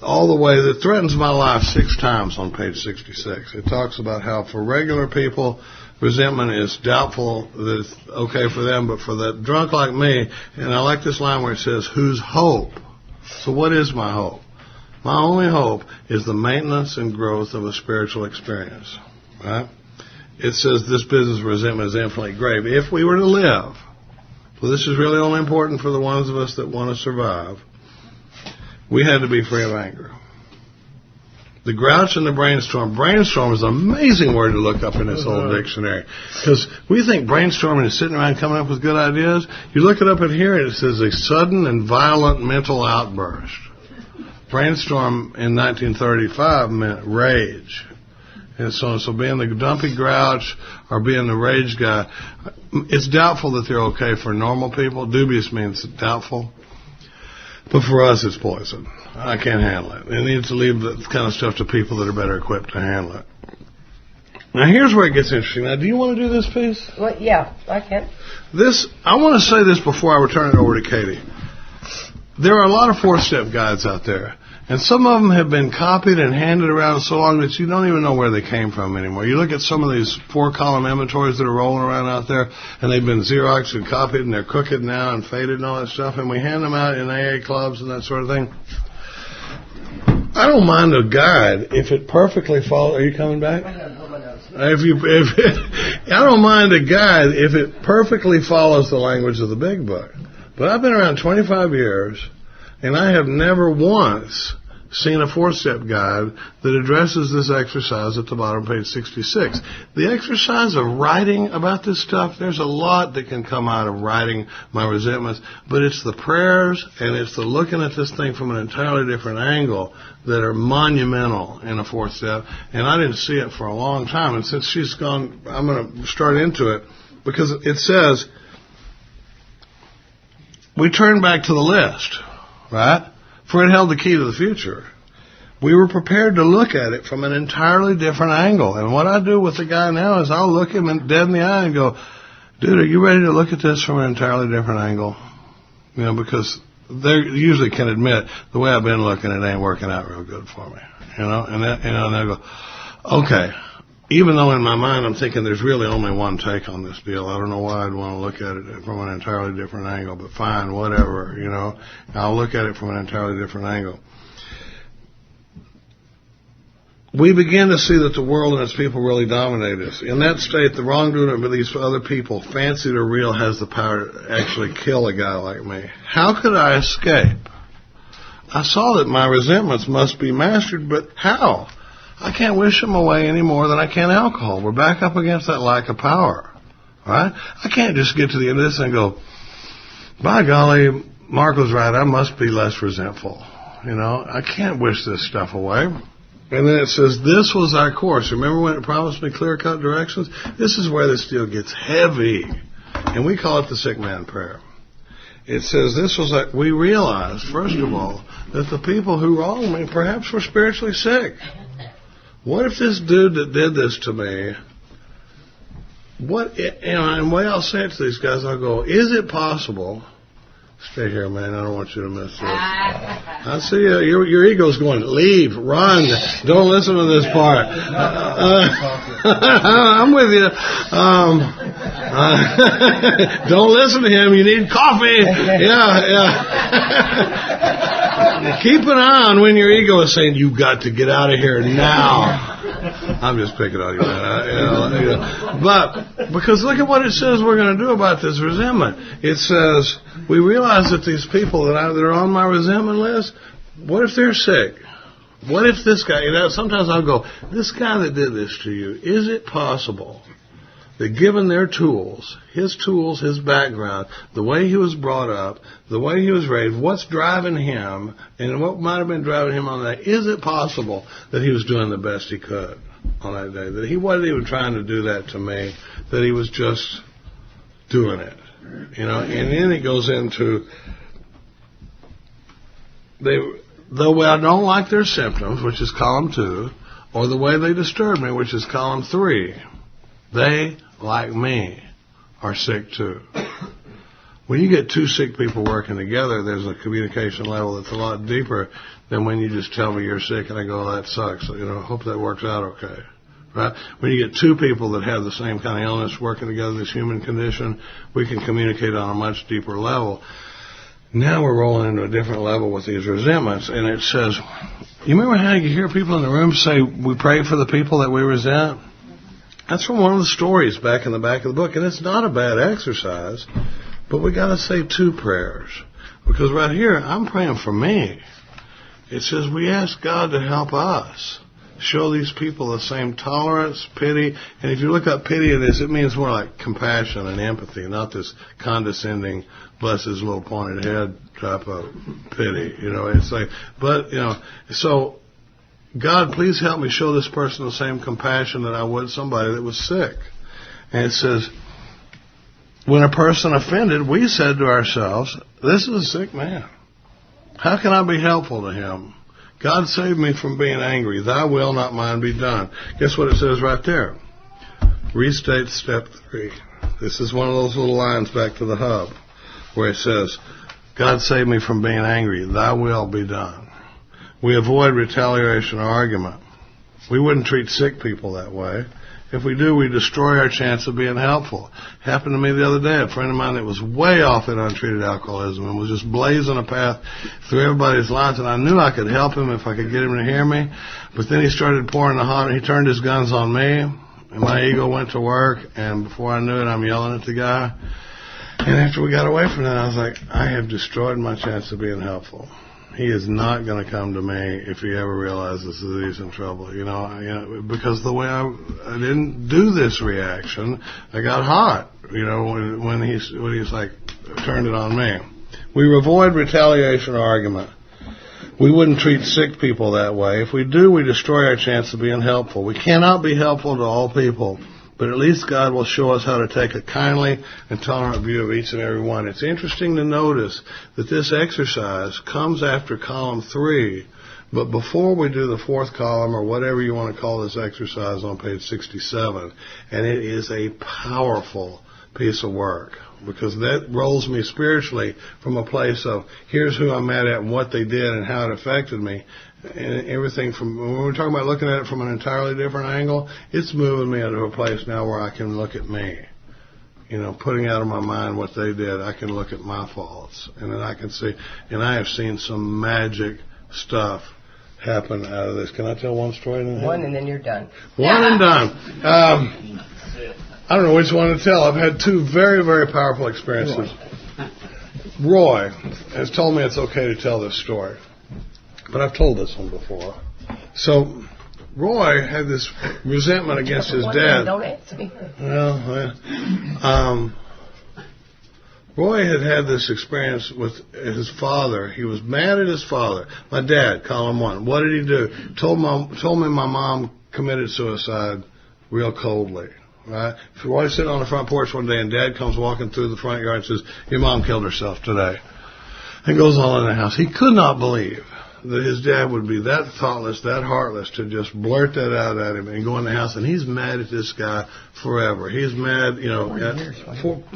all the way that threatens my life 6 times on page 66. It talks about how for regular people, resentment is doubtful that it's okay for them, but for that drunk like me, and I like this line where it says, whose hope? So what is my hope? My only hope is the maintenance and growth of a spiritual experience. Right? It says this business of resentment is infinitely grave. If we were to live, well, this is really only important for the ones of us that want to survive, we had to be free of anger. The grouch and the brainstorm. Brainstorm is an amazing word to look up in this old dictionary. Because we think brainstorming is sitting around coming up with good ideas. You look it up in here and it says a sudden and violent mental outburst. Brainstorm in 1935 meant rage. And so being the dumpy grouch or being the rage guy, it's doubtful that they're okay for normal people. Dubious means doubtful. But for us, it's poison. I can't handle it. It needs to leave that kind of stuff to people that are better equipped to handle it. Now, here's where it gets interesting. Now, do you want to do this piece? Well, yeah, I can. I want to say this before I return it over to Katie. There are a lot of 4-step guides out there. And some of them have been copied and handed around so long that you don't even know where they came from anymore. You look at some of these 4-column inventories that are rolling around out there, and they've been Xeroxed and copied, and they're crooked now and faded and all that stuff, and we hand them out in AA clubs and that sort of thing. I don't mind a guide if it perfectly follows. Are you coming back? I don't mind a guide if it perfectly follows the language of the big book. But I've been around 25 years, and I have never once seen a 4-step guide that addresses this exercise at the bottom of page 66. The exercise of writing about this stuff, there's a lot that can come out of writing my resentments, but it's the prayers and it's the looking at this thing from an entirely different angle that are monumental in a 4th step, and I didn't see it for a long time. And since she's gone, I'm going to start into it, because it says, we turn back to the list, right? For it held the key to the future. We were prepared to look at it from an entirely different angle. And what I do with the guy now is I'll look him dead in the eye and go, dude, are you ready to look at this from an entirely different angle? You know, because they usually can admit the way I've been looking, it ain't working out real good for me. You know, and I go, okay. Even though in my mind I'm thinking there's really only one take on this deal. I don't know why I'd want to look at it from an entirely different angle, but fine, whatever, you know. I'll look at it from an entirely different angle. We begin to see that the world and its people really dominate us. In that state, the wrongdoing of these other people, fancied or real, has the power to actually kill a guy like me. How could I escape? I saw that my resentments must be mastered, but how? I can't wish them away any more than I can alcohol. We're back up against that lack of power. Right? I can't just get to the end of this and go, by golly, Mark was right, I must be less resentful. You know, I can't wish this stuff away. And then it says, this was our course. Remember when it promised me clear-cut directions? This is where this deal gets heavy. And we call it the sick man prayer. It says this was like, we realized, first of all, that the people who wronged me perhaps were spiritually sick. What if this dude that did this to me, and the way I'll say it to these guys, I'll go, is it possible, stay here, man, I don't want you to miss this. I see your ego's going, leave, run, don't listen to this part. I'm with you. Don't listen to him, you need coffee. Yeah. Keep an eye on when your ego is saying, you've got to get out of here now. I'm just picking on you, man. But, because look at what it says we're going to do about this resentment. It says, we realize that these people that are on my resentment list, what if they're sick? What if this guy, sometimes I'll go, this guy that did this to you, is it possible that given their tools, his background, the way he was brought up, the way he was raised, what's driving him, and what might have been driving him on that, is it possible that he was doing the best he could on that day? That he wasn't even trying to do that to me, that he was just doing it. And then it goes into, the way I don't like their symptoms, which is column 2, or the way they disturb me, which is column 3, they, like me, are sick too. When you get 2 sick people working together, there's a communication level that's a lot deeper than when you just tell me you're sick and I go, oh, that sucks. Hope that works out okay. Right? When you get 2 people that have the same kind of illness working together, this human condition, we can communicate on a much deeper level. Now we're rolling into a different level with these resentments, and it says, you remember how you hear people in the room say, we pray for the people that we resent? That's from one of the stories back in the back of the book, and it's not a bad exercise, but we got to say 2 prayers, because right here, I'm praying for me. It says we ask God to help us show these people the same tolerance, pity, and if you look up pity in this, it means more like compassion and empathy, not this condescending, bless his little pointed head type of pity. It's like, so God, please help me show this person the same compassion that I would somebody that was sick. And it says, when a person offended, we said to ourselves, this is a sick man. How can I be helpful to him? God save me from being angry. Thy will, not mine, be done. Guess what it says right there? Restate step 3. This is one of those little lines back to the hub where it says, God save me from being angry. Thy will be done. We avoid retaliation or argument. We wouldn't treat sick people that way. If we do, we destroy our chance of being helpful. Happened to me the other day. A friend of mine that was way off in untreated alcoholism and was just blazing a path through everybody's lives, and I knew I could help him if I could get him to hear me. But then he started pouring the hot, and he turned his guns on me, and my ego went to work, and before I knew it, I'm yelling at the guy. And after we got away from that, I was like, I have destroyed my chance of being helpful. He is not going to come to me if he ever realizes that he's in trouble, because the way I didn't do this reaction, I got hot, when he's like turned it on me. We avoid retaliation or argument. We wouldn't treat sick people that way. If we do, we destroy our chance of being helpful. We cannot be helpful to all people, but at least God will show us how to take a kindly and tolerant view of each and every one. It's interesting to notice that this exercise comes after column 3, but before we do the 4th column, or whatever you want to call this exercise on page 67, and it is a powerful piece of work, because that rolls me spiritually from a place of, here's who I'm mad at and what they did and how it affected me. And everything from, when we're talking about looking at it from an entirely different angle, it's moving me into a place now where I can look at me. Putting out of my mind what they did, I can look at my faults. And then I can see, and I have seen some magic stuff happen out of this. Can I tell one story? One and then you're done. One and done. I don't know which one to tell. I've had 2 very, very powerful experiences. Roy has told me it's okay to tell this story. But I've told this one before. So, Roy had this resentment against his dad. Don't ask me. Roy had this experience with his father. He was mad at his father. My dad, column 1. What did he do? Told me my mom committed suicide real coldly. Right? Roy's sitting on the front porch one day, and Dad comes walking through the front yard and says, your mom killed herself today. And goes all in the house. He could not believe that his dad would be that thoughtless, that heartless, to just blurt that out at him and go in the house. And he's mad at this guy forever. He's mad,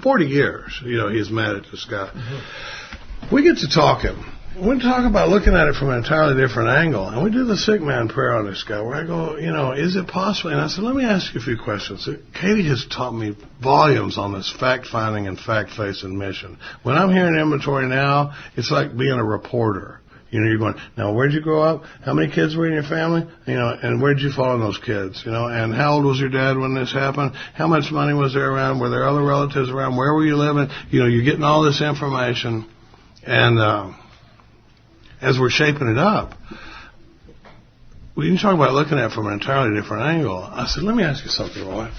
40 years, he's mad at this guy. Mm-hmm. We get to talking. We talk about looking at it from an entirely different angle. And we do the sick man prayer on this guy where I go, is it possible? And I said, let me ask you a few questions. Katie has taught me volumes on this fact-finding and fact-facing mission. When I'm hearing inventory now, it's like being a reporter. You're going, now, where'd you grow up? How many kids were in your family? And where'd you follow those kids? And how old was your dad when this happened? How much money was there around? Were there other relatives around? Where were you living? You're getting all this information. And as we're shaping it up, well, you talk about looking at it from an entirely different angle. I said, let me ask you something, Roy.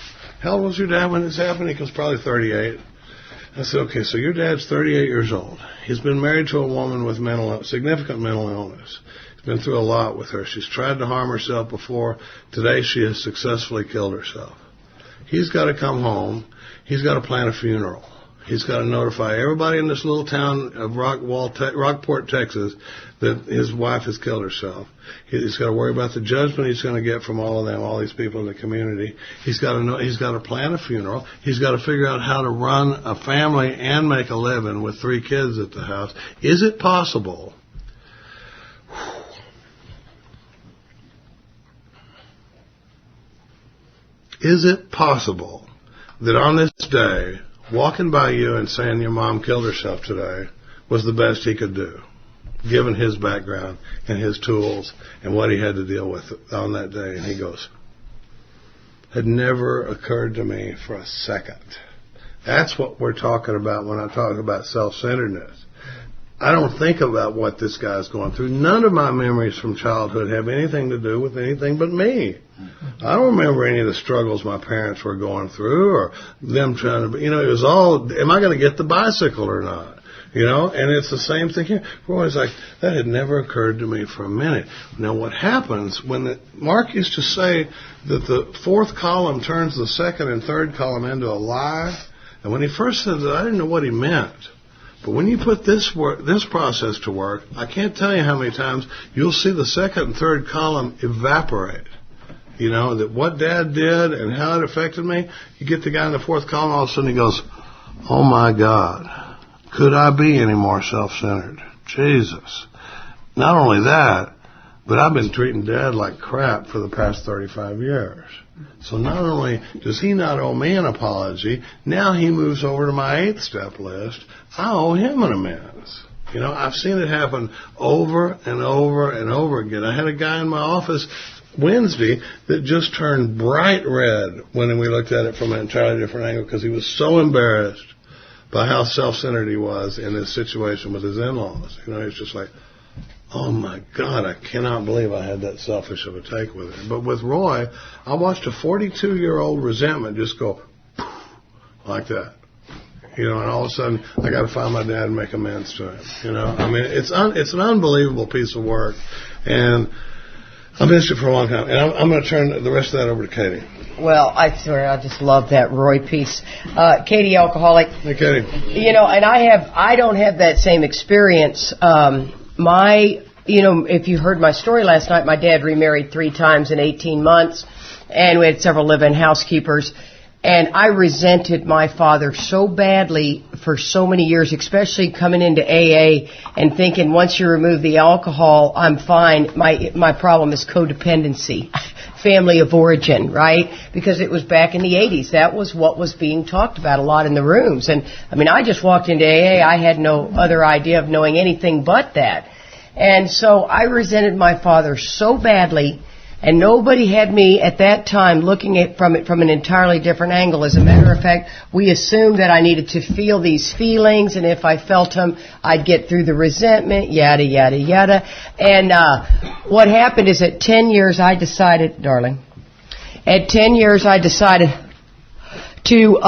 How old was your dad when this happened? He was probably 38. I said, okay, so your dad's 38 years old. He's been married to a woman with significant mental illness. He's been through a lot with her. She's tried to harm herself before. Today she has successfully killed herself. He's got to come home. He's got to plan a funeral. He's got to notify everybody in this little town of Rockport, Texas, that his wife has killed herself. He's got to worry about the judgment he's going to get from all of them, all these people in the community. He's got to plan a funeral. He's got to figure out how to run a family and make a living with 3 kids at the house. Is it possible? Is it possible that on this day, walking by you and saying your mom killed herself today was the best he could do, given his background and his tools and what he had to deal with on that day? And he goes, had never occurred to me for a second. That's what we're talking about when I talk about self-centeredness. I don't think about what this guy's going through. None of my memories from childhood have anything to do with anything but me. I don't remember any of the struggles my parents were going through or them trying to, it was all, am I going to get the bicycle or not? And it's the same thing here. We're always like, that had never occurred to me for a minute. Now what happens when Mark used to say that the 4th column turns the 2nd and 3rd column into a lie. And when he first said that, I didn't know what he meant. But when you put this process to work, I can't tell you how many times you'll see the 2nd and 3rd column evaporate. That what Dad did and how it affected me. You get the guy in the 4th column, all of a sudden he goes, oh my God, could I be any more self-centered? Jesus. Not only that, but I've been treating Dad like crap for the past 35 years. So not only does he not owe me an apology, now he moves over to my 8th step list. I owe him an amends. I've seen it happen over and over and over again. I had a guy in my office Wednesday that just turned bright red when we looked at it from an entirely different angle because he was so embarrassed by how self-centered he was in his situation with his in-laws. He's just like, oh my God, I cannot believe I had that selfish of a take with it. But with Roy, I watched a 42-year-old resentment just go like that. And all of a sudden, I got to find my dad and make amends to him. It's an unbelievable piece of work, and I've missed it for a long time. And I'm going to turn the rest of that over to Katie. Well, I swear, I just love that Roy piece. Katie, alcoholic. Hey, Katie. And I don't have that same experience. If you heard my story last night, my dad remarried 3 times in 18 months, and we had several live-in housekeepers. And I resented my father so badly for so many years, especially coming into AA and thinking once you remove the alcohol, I'm fine. My problem is codependency, family of origin, right? Because it was back in the 80s. That was what was being talked about a lot in the rooms. And, I just walked into AA. I had no other idea of knowing anything but that. And so I resented my father so badly. And nobody had me at that time looking at from an entirely different angle. As a matter of fact, we assumed that I needed to feel these feelings, and if I felt them, I'd get through the resentment, yada, yada, yada. And what happened is at 10 years I decided, darling, to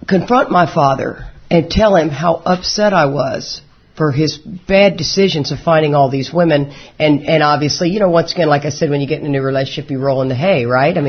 confront my father and tell him how upset I was for his bad decisions of finding all these women. And obviously, once again, like I said, when you get in a new relationship, you roll in the hay, right? Am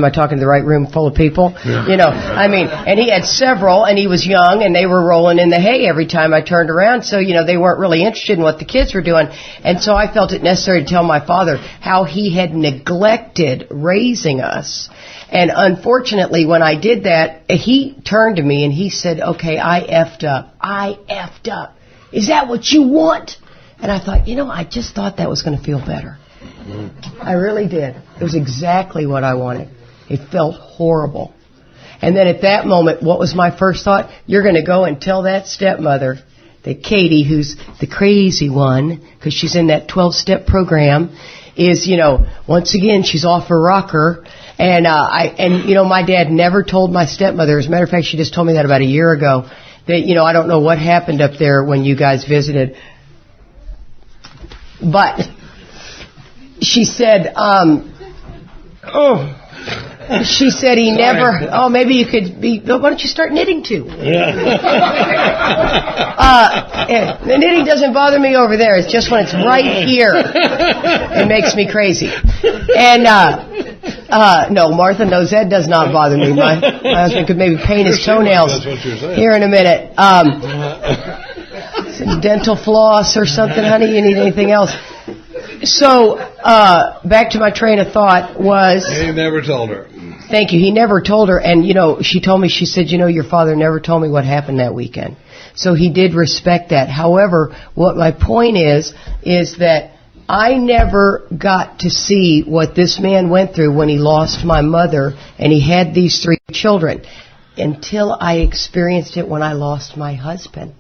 I talking to the right room full of people? Yeah. And he had several, and he was young, and they were rolling in the hay every time I turned around. So, they weren't really interested in what the kids were doing. And so I felt it necessary to tell my father how he had neglected raising us. And unfortunately, when I did that, he turned to me and he said, okay, I effed up. Is that what you want? And I thought, I just thought that was going to feel better. I really did. It was exactly what I wanted. It felt horrible. And then at that moment, what was my first thought? You're going to go and tell that stepmother that Katie, who's the crazy one, because she's in that 12-step program, is, once again, she's off her rocker. And my dad never told my stepmother. As a matter of fact, she just told me that about a year ago. That, I don't know what happened up there when you guys visited. But she said, she said he never, maybe you could be, why don't you start knitting too? The knitting doesn't bother me over there. It's just when it's right here. It makes me crazy. And, no, Martha, no, Zed does not bother me. My husband could maybe paint his toenails here in a minute. Some dental floss or something, honey. You need anything else? So, back to my train of thought was... He never told her. Thank you. He never told her. And, she told me, she said, your father never told me what happened that weekend. So he did respect that. However, what my point is that I never got to see what this man went through when he lost my mother and he had these 3 children until I experienced it when I lost my husband.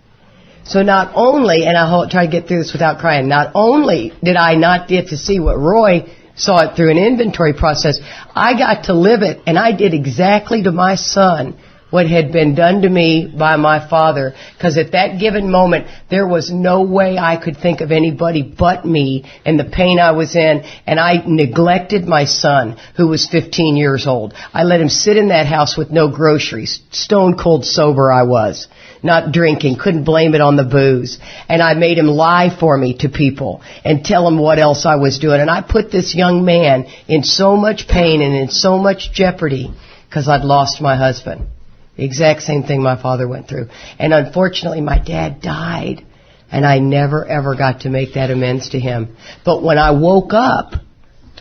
So not only, and I'll try to get through this without crying, not only did I not get to see what Roy saw it through an inventory process, I got to live it, and I did exactly to my son what had been done to me by my father, because at that given moment, there was no way I could think of anybody but me and the pain I was in, and I neglected my son, who was 15 years old. I let him sit in that house with no groceries. Stone cold sober I was. Not drinking, couldn't blame it on the booze. And I made him lie for me to people and tell him what else I was doing. And I put this young man in so much pain and in so much jeopardy because I'd lost my husband. The exact same thing my father went through. And unfortunately, my dad died. And I never, ever got to make that amends to him. But when I woke up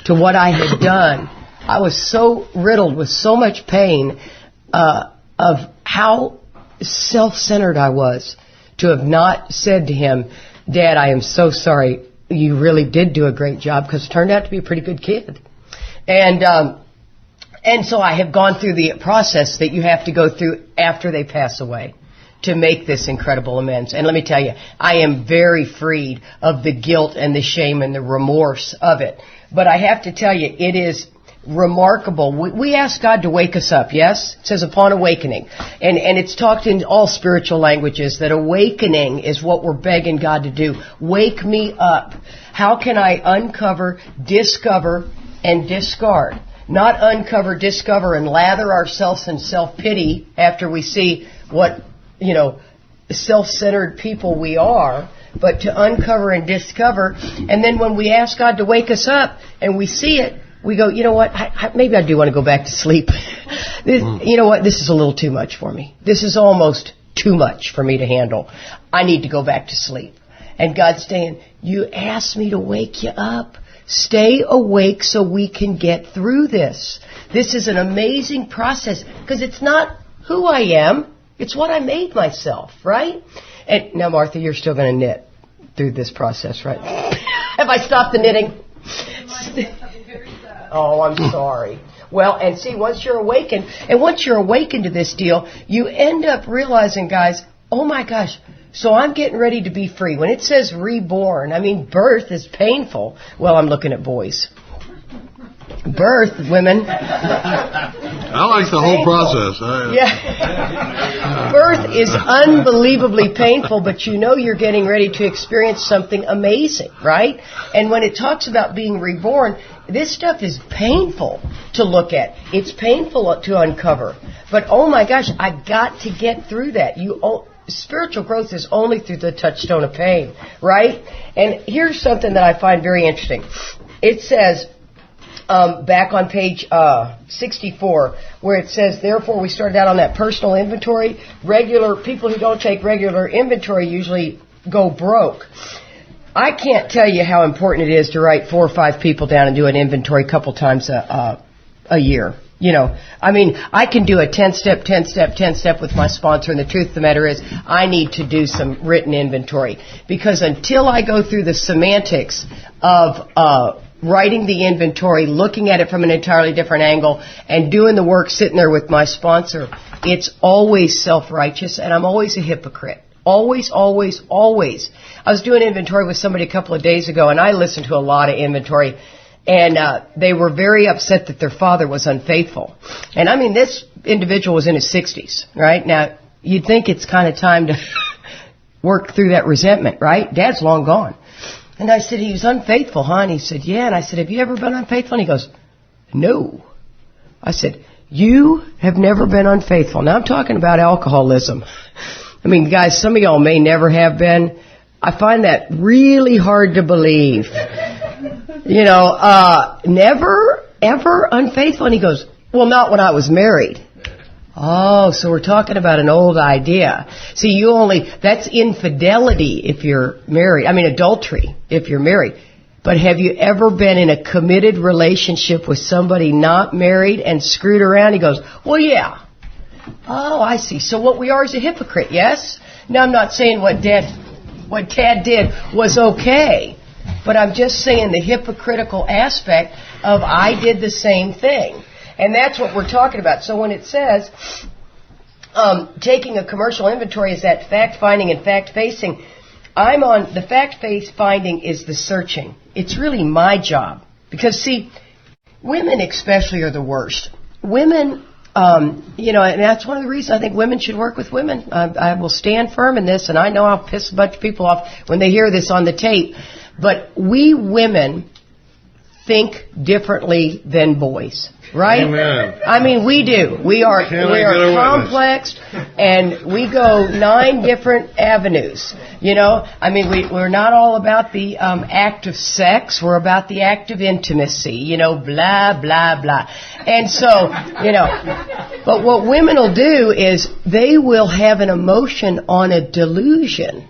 to what I had done, I was so riddled with so much pain of how self-centered I was to have not said to him, Dad, I am so sorry. You really did do a great job, because it turned out to be a pretty good kid. And so I have gone through the process that you have to go through after they pass away to make this incredible amends. And let me tell you, I am very freed of the guilt and the shame and the remorse of it. But I have to tell you, it is remarkable. We ask God to wake us up, yes? It says upon awakening. And it's talked in all spiritual languages that awakening is what we're begging God to do. Wake me up. How can I uncover, discover, and discard? Not uncover, discover, and lather ourselves in self-pity after we see what, self-centered people we are, but to uncover and discover. And then when we ask God to wake us up and we see it, we go, you know what, maybe I do want to go back to sleep. You know what, this is a little too much for me. This is almost too much for me to handle. I need to go back to sleep. And God's saying, you asked me to wake you up. Stay awake so we can get through this. This is an amazing process, because it's not who I am, it's what I made myself, right? And now, Martha, you're still going to knit through this process, right? Have I stopped the knitting? Oh, I'm sorry. Well, and see, once you're awakened to this deal, you end up realizing, guys, oh my gosh, so I'm getting ready to be free. When it says reborn, I mean, birth is painful. Well, I'm looking at boys. Birth, women. I like the whole process. Yeah. Birth is unbelievably painful, but you're getting ready to experience something amazing, right? And when it talks about being reborn, this stuff is painful to look at. It's painful to uncover. But oh my gosh, I got to get through that. Spiritual growth is only through the touchstone of pain, right? And here's something that I find very interesting. It says, back on page 64, where it says, therefore, we started out on that personal inventory. Regular people who don't take regular inventory usually go broke. I can't tell you how important it is to write 4 or 5 people down and do an inventory a couple times a year. I can do a 10-step with my sponsor, and the truth of the matter is I need to do some written inventory, because until I go through the semantics of writing the inventory, looking at it from an entirely different angle, and doing the work sitting there with my sponsor, it's always self-righteous, and I'm always a hypocrite. Always, always, always. I was doing inventory with somebody a couple of days ago, and I listened to a lot of inventory, and they were very upset that their father was unfaithful. And I mean, this individual was in his 60s, right? Now, you'd think it's kind of time to work through that resentment, right? Dad's long gone. And I said, he was unfaithful, huh? And he said, yeah. And I said, have you ever been unfaithful? And he goes, no. I said, you have never been unfaithful. Now I'm talking about alcoholism. I mean, guys, some of y'all may never have been. I find that really hard to believe. Never, ever unfaithful. And he goes, well, not when I was married. Oh, so we're talking about an old idea. See, that's infidelity if you're married. I mean, adultery if you're married. But have you ever been in a committed relationship with somebody not married and screwed around? He goes, well, yeah. Oh, I see. So what we are is a hypocrite, yes? Now, I'm not saying what Dad did was okay. But I'm just saying the hypocritical aspect of I did the same thing. And that's what we're talking about. So when it says taking a commercial inventory is that fact-finding and fact-facing, I'm on the fact-finding is the searching. It's really my job. Because, see, women especially are the worst. Women, and that's one of the reasons I think women should work with women. I will stand firm in this, and I know I'll piss a bunch of people off when they hear this on the tape. But we women think differently than boys, right? Amen. I mean, we do. We are complex, and we go 9 different avenues. I mean, we're not all about the act of sex. We're about the act of intimacy. Blah blah blah. And so, but what women will do is they will have an emotion on a delusion,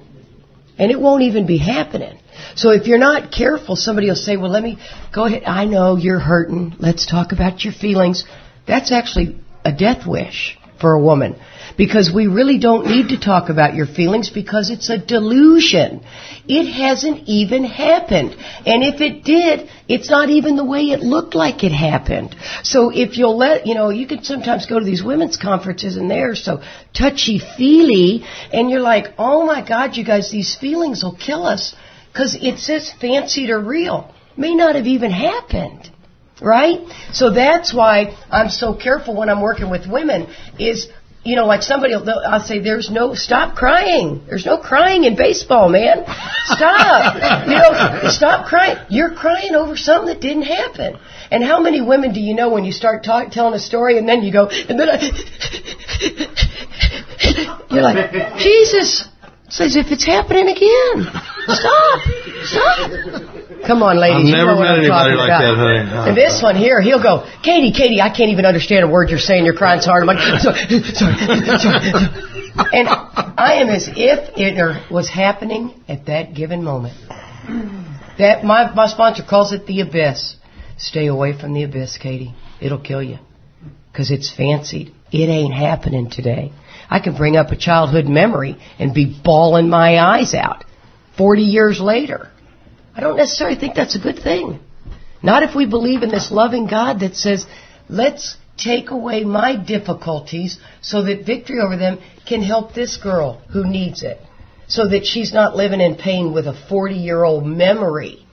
and it won't even be happening. So if you're not careful, somebody will say, well, let me go ahead. I know you're hurting. Let's talk about your feelings. That's actually a death wish for a woman, because we really don't need to talk about your feelings because it's a delusion. It hasn't even happened. And if it did, it's not even the way it looked like it happened. So if you'll you can sometimes go to these women's conferences and they're so touchy-feely and you're like, oh my God, you guys, these feelings will kill us. Because it says fancied or real. May not have even happened. Right? So that's why I'm so careful when I'm working with women is, like I'll say, stop crying. There's no crying in baseball, man. Stop. Stop crying. You're crying over something that didn't happen. And how many women do you know when you start telling a story and then you go, and then you're like, Jesus. It's as if it's happening again. Stop. Come on, ladies. I've never met anybody like that, honey. No. And this one here, he'll go, Katie, I can't even understand a word you're saying. You're crying so hard. I'm like, sorry. And I am as if it was happening at that given moment. That my sponsor calls it the abyss. Stay away from the abyss, Katie. It'll kill you. Because it's fancied. It ain't happening today. I can bring up a childhood memory and be bawling my eyes out 40 years later. I don't necessarily think that's a good thing. Not if we believe in this loving God that says, let's take away my difficulties so that victory over them can help this girl who needs it. So that she's not living in pain with a 40-year-old memory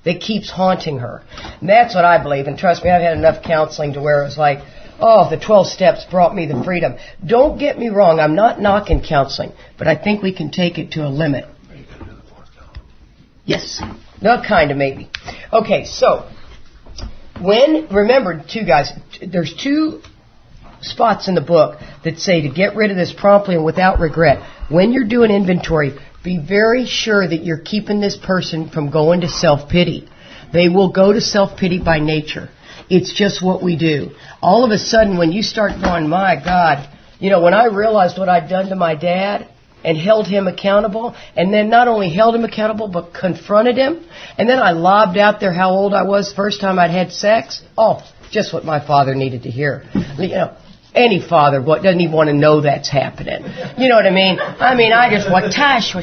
that keeps haunting her. And that's what I believe. And trust me, I've had enough counseling to where it was like, oh, the 12 steps brought me the freedom. Don't get me wrong. I'm not knocking counseling, but I think we can take it to a limit. Yes. No, kind of, maybe. Okay, so remember, too, guys, there's 2 spots in the book that say to get rid of this promptly and without regret. When you're doing inventory, be very sure that you're keeping this person from going to self-pity. They will go to self-pity by nature. It's just what we do. All of a sudden, when you start going, my God, when I realized what I'd done to my dad and held him accountable, and then not only held him accountable, but confronted him, and then I lobbed out there how old I was the first time I'd had sex. Oh, just what my father needed to hear. Any father doesn't even want to know that's happening. You know what I mean? I just, watash.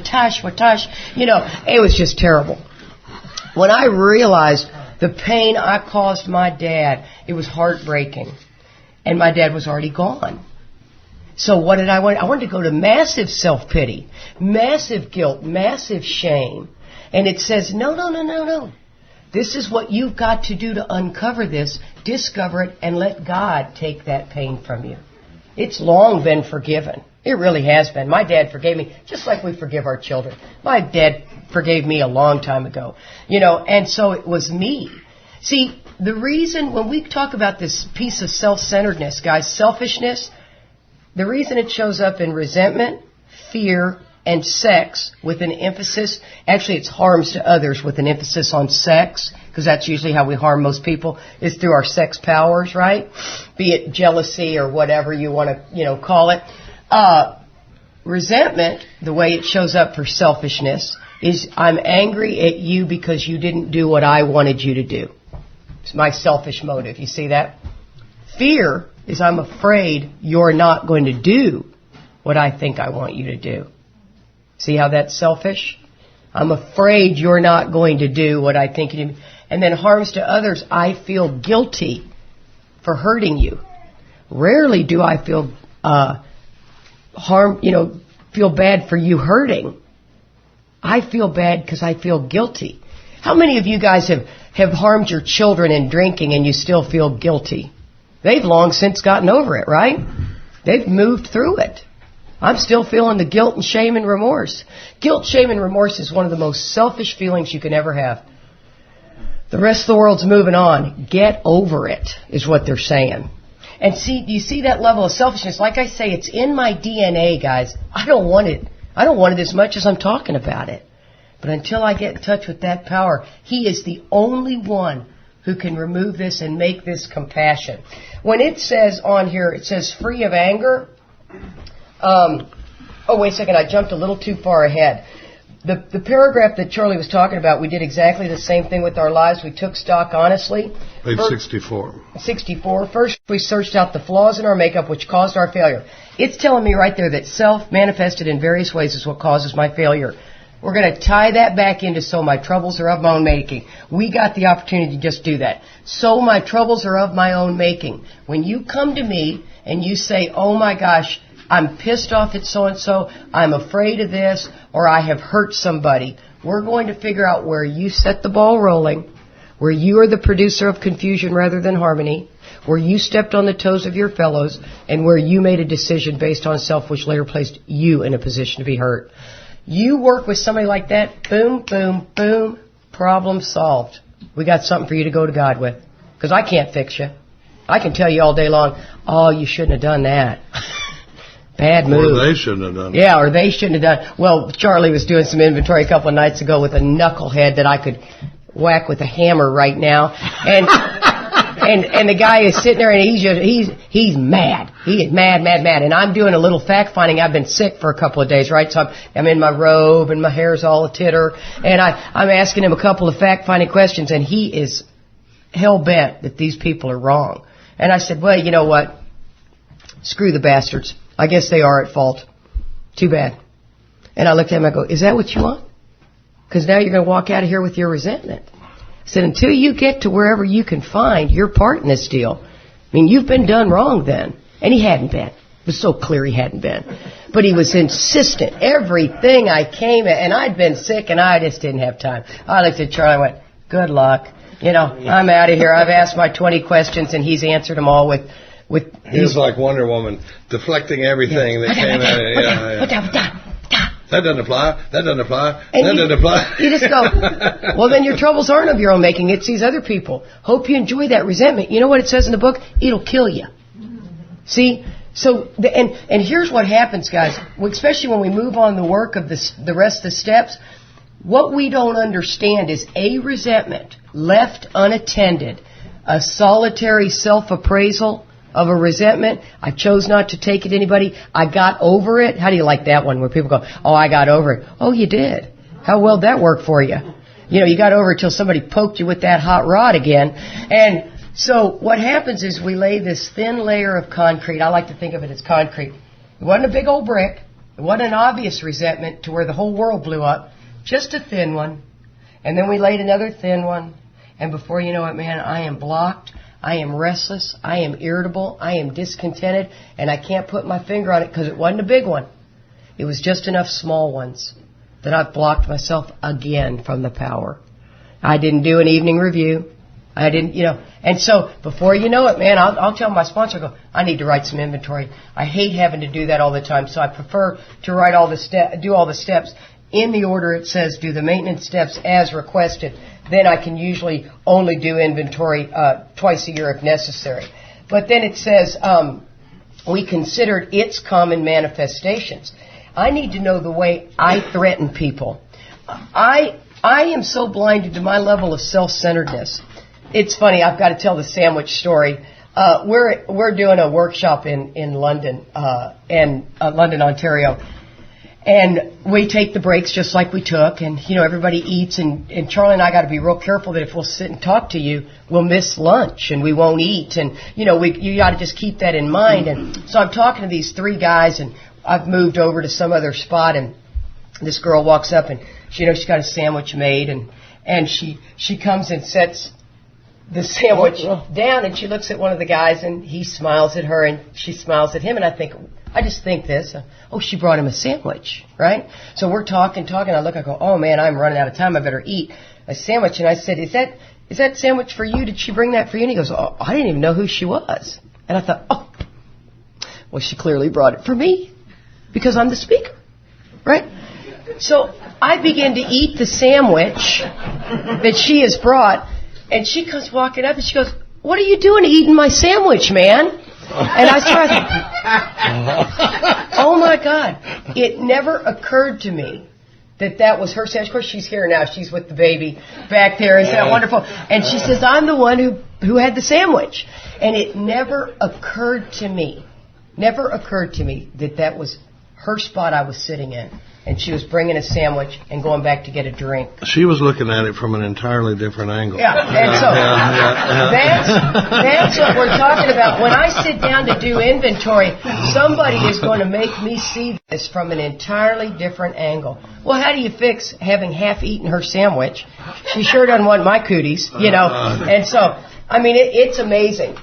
It was just terrible. When I realized the pain I caused my dad, it was heartbreaking. And my dad was already gone. So what did I want? I wanted to go to massive self-pity, massive guilt, massive shame. And it says, no. This is what you've got to do to uncover this, discover it, and let God take that pain from you. It's long been forgiven. It really has been. My dad forgave me, just like we forgive our children. My dad forgave me a long time ago. And so it was me. See, the reason when we talk about this piece of self-centeredness, guys, selfishness, the reason it shows up in resentment, fear, and sex with an emphasis, actually it's harms to others with an emphasis on sex, because that's usually how we harm most people, is through our sex powers, right? Be it jealousy or whatever you want to, call it. Resentment, the way it shows up for selfishness, is I'm angry at you because you didn't do what I wanted you to do. It's my selfish motive. You see that? Fear is I'm afraid you're not going to do what I think I want you to do. See how that's selfish? I'm afraid you're not going to do what I think you do. And then harms to others, I feel guilty for hurting you. Rarely do I feel feel bad for you hurting. I feel bad because I feel guilty. How many of you guys have harmed your children in drinking and you still feel guilty? They've long since gotten over it, right? They've moved through it. I'm still feeling the guilt and shame and remorse. Guilt, shame, and remorse is one of the most selfish feelings you can ever have. The rest of the world's moving on. Get over it, is what they're saying. And see, you see that level of selfishness? Like I say, it's in my DNA, guys. I don't want it. I don't want it as much as I'm talking about it. But until I get in touch with that power, He is the only one who can remove this and make this compassion. When it says on here, it says free of anger. Wait a second, I jumped a little too far ahead. The paragraph that Charlie was talking about, we did exactly the same thing with our lives. We took stock honestly. Page 64. 64. First, we searched out the flaws in our makeup which caused our failure. It's telling me right there that self manifested in various ways is what causes my failure. We're going to tie that back into so my troubles are of my own making. We got the opportunity to just do that. So my troubles are of my own making. When you come to me and you say, oh my gosh, I'm pissed off at so-and-so, I'm afraid of this, or I have hurt somebody, we're going to figure out where you set the ball rolling, where you are the producer of confusion rather than harmony, where you stepped on the toes of your fellows, and where you made a decision based on self which later placed you in a position to be hurt. You work with somebody like that, boom, boom, boom, problem solved. We got something for you to go to God with, because I can't fix you. I can tell you all day long, oh, you shouldn't have done that. Bad move. Or they shouldn't have done it. Yeah, or they shouldn't have done. Well, Charlie was doing some inventory a couple of nights ago with a knucklehead that I could whack with a hammer right now, and and the guy is sitting there and he's mad. He is mad, and I'm doing a little fact finding. I've been sick for a couple of days, right? So I'm in my robe and my hair's all a titter, and I'm asking him a couple of fact finding questions, and he is hell bent that these people are wrong. And I said, well, you know what? Screw the bastards. I guess they are at fault. Too bad. And I looked at him and I go, is that what you want? Because now you're going to walk out of here with your resentment. I said, until you get to wherever you can find your part in this deal, I mean, you've been done wrong then. And he hadn't been. It was so clear he hadn't been. But he was insistent. Everything I came at, and I'd been sick and I just didn't have time. I looked at Charlie and went, good luck. I'm out of here. I've asked my 20 questions and he's answered them all with he was like Wonder Woman, deflecting everything that came at it. That doesn't apply. That doesn't apply. And that doesn't apply. You just go, well, then your troubles aren't of your own making. It's these other people. Hope you enjoy that resentment. You know what it says in the book? It'll kill you. See? So, and here's what happens, guys, especially when we move on the work of the rest of the steps. What we don't understand is a resentment left unattended, a solitary self-appraisal of a resentment. I chose not to take it to anybody. I got over it. How do you like that one where people go, oh, I got over it? Oh, you did. How well did that work for you? You got over it till somebody poked you with that hot rod again. And so what happens is we lay this thin layer of concrete. I like to think of it as concrete. It wasn't a big old brick. It wasn't an obvious resentment to where the whole world blew up. Just a thin one. And then we laid another thin one. And before you know it, man, I am blocked. I am restless, I am irritable, I am discontented, and I can't put my finger on it because it wasn't a big one. It was just enough small ones that I've blocked myself again from the power. I didn't do an evening review. I didn't, and so before you know it, man, I'll tell my sponsor, I need to write some inventory. I hate having to do that all the time, so I prefer to write do all the steps. in the order it says, do the maintenance steps as requested, then I can usually only do inventory twice a year if necessary. But then it says, we considered its common manifestations. I need to know the way I threaten people. I am so blinded to my level of self-centeredness. It's funny, I've got to tell the sandwich story. We're doing a workshop in London, London, Ontario. And we take the breaks just like we took, and, everybody eats, and Charlie and I got to be real careful that if we'll sit and talk to you, we'll miss lunch, and we won't eat, and, you got to just keep that in mind. And so I'm talking to these three guys, and I've moved over to some other spot, and this girl walks up, and, she's got a sandwich made, and she comes and sets the sandwich down, and she looks at one of the guys, and he smiles at her, and she smiles at him, and I just think this, she brought him a sandwich, right? So we're talking, I look, I go, oh man, I'm running out of time, I better eat a sandwich. And I said, is that sandwich for you? Did she bring that for you? And he goes, oh, I didn't even know who she was. And I thought, well, she clearly brought it for me, because I'm the speaker, right? So I begin to eat the sandwich that she has brought, and she comes walking up, and she goes, what are you doing eating my sandwich, man? And I started, oh my God, it never occurred to me that was her sandwich. Of course, she's here now. She's with the baby back there. Isn't that wonderful? And she says, I'm the one who had the sandwich. And it never occurred to me that was her spot I was sitting in. And she was bringing a sandwich and going back to get a drink. She was looking at it from an entirely different angle. Yeah, and so that's what we're talking about. When I sit down to do inventory, somebody is going to make me see this from an entirely different angle. Well, how do you fix having half-eaten her sandwich? She sure doesn't want my cooties, And so, it's amazing.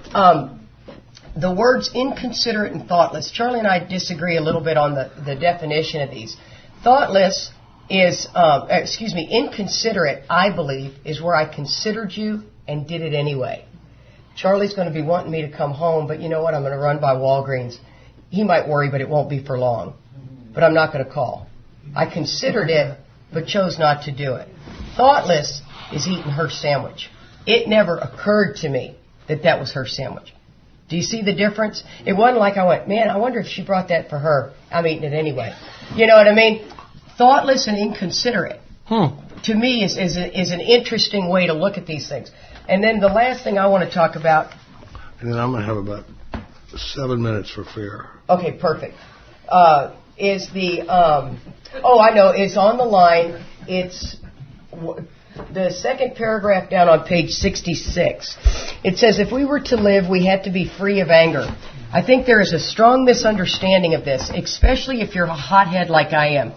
The words inconsiderate and thoughtless. Charlie and I disagree a little bit on the definition of these. Thoughtless is, inconsiderate, I believe, is where I considered you and did it anyway. Charlie's going to be wanting me to come home, but you know what? I'm going to run by Walgreens. He might worry, but it won't be for long. But I'm not going to call. I considered it, but chose not to do it. Thoughtless is eating her sandwich. It never occurred to me that was her sandwich. Do you see the difference? It wasn't like I went, man, I wonder if she brought that for her. I'm eating it anyway. You know what I mean? Thoughtless and inconsiderate, to me, is an interesting way to look at these things. And then the last thing I want to talk about... And then I'm going to have about 7 minutes for fear. Okay, perfect. Is the... I know, it's on the line. It's... The second paragraph down on page 66, it says, if we were to live, we had to be free of anger. I think there is a strong misunderstanding of this, especially if you're a hothead like I am.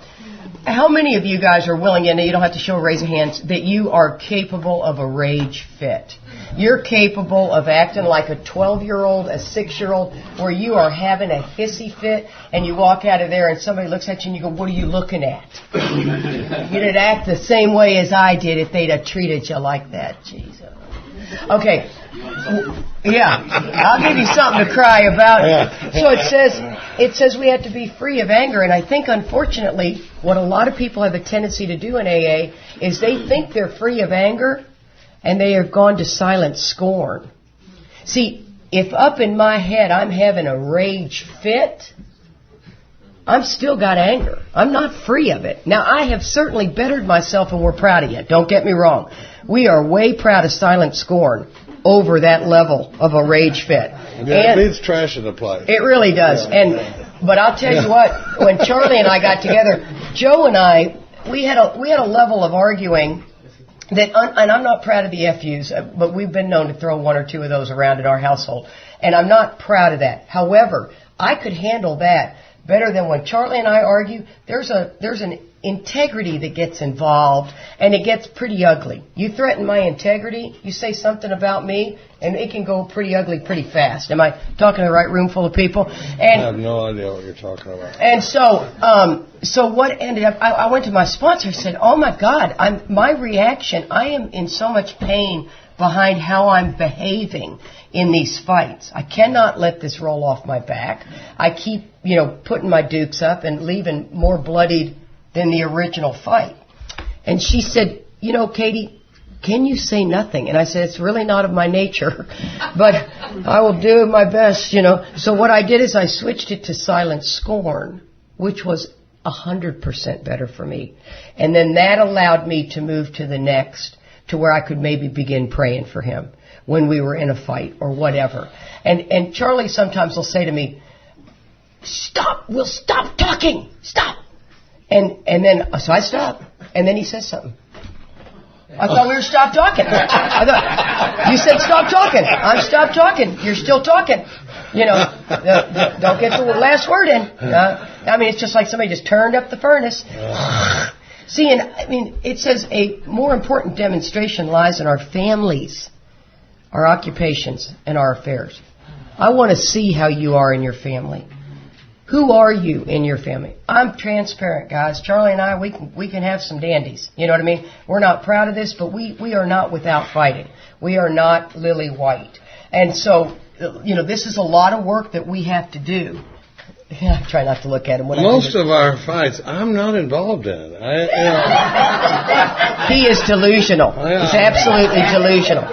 How many of you guys are willing, and you don't have to show raise of hands, that you are capable of a rage fit? You're capable of acting like a 12-year-old, a 6-year-old, where you are having a hissy fit, and you walk out of there and somebody looks at you and you go, what are you looking at? You'd act the same way as I did if they'd have treated you like that. Jesus. Okay. Yeah. I'll give you something to cry about. So it says we have to be free of anger, and I think, unfortunately, what a lot of people have a tendency to do in AA is they think they're free of anger, and they have gone to silent scorn. See, if up in my head I'm having a rage fit, I've still got anger. I'm not free of it. Now, I have certainly bettered myself, and we're proud of you. Don't get me wrong. We are way proud of silent scorn over that level of a rage fit. Yeah, it means trash in the place. It really does. But I'll tell you what, when Charlie and I got together, Joe and I, we had a level of arguing that, and I'm not proud of the FUs, but we've been known to throw one or two of those around in our household, and I'm not proud of that. However, I could handle that better than when Charlie and I argue. There's an integrity that gets involved, and it gets pretty ugly. You threaten my integrity, you say something about me, and it can go pretty ugly pretty fast. Am I talking to the right room full of people? And I have no idea what you're talking about. And so what ended up, I went to my sponsor and said, oh my God, my reaction, I am in so much pain behind how I'm behaving in these fights. I cannot let this roll off my back. I keep, putting my dukes up and leaving more bloodied than the original fight. And she said, Katie, can you say nothing? And I said, it's really not of my nature, but I will do my best, So what I did is I switched it to silent scorn, which was 100% better for me. And then that allowed me to move to the next, to where I could maybe begin praying for him when we were in a fight or whatever. And Charlie sometimes will say to me, stop, we'll stop talking, stop. And then, so I stop, and then he says something. I thought we were stopped talking. I thought, you said stop talking. I'm stopped talking. You're still talking. Don't get the last word in. It's just like somebody just turned up the furnace. See, it says a more important demonstration lies in our families, our occupations, and our affairs. I want to see how you are in your family. Who are you in your family? I'm transparent, guys. Charlie and I, we can have some dandies. You know what I mean? We're not proud of this, but we are not without fighting. We are not lily white. And so, this is a lot of work that we have to do. I try not to look at him. Most of our fights, I'm not involved in. He is delusional. He's absolutely delusional.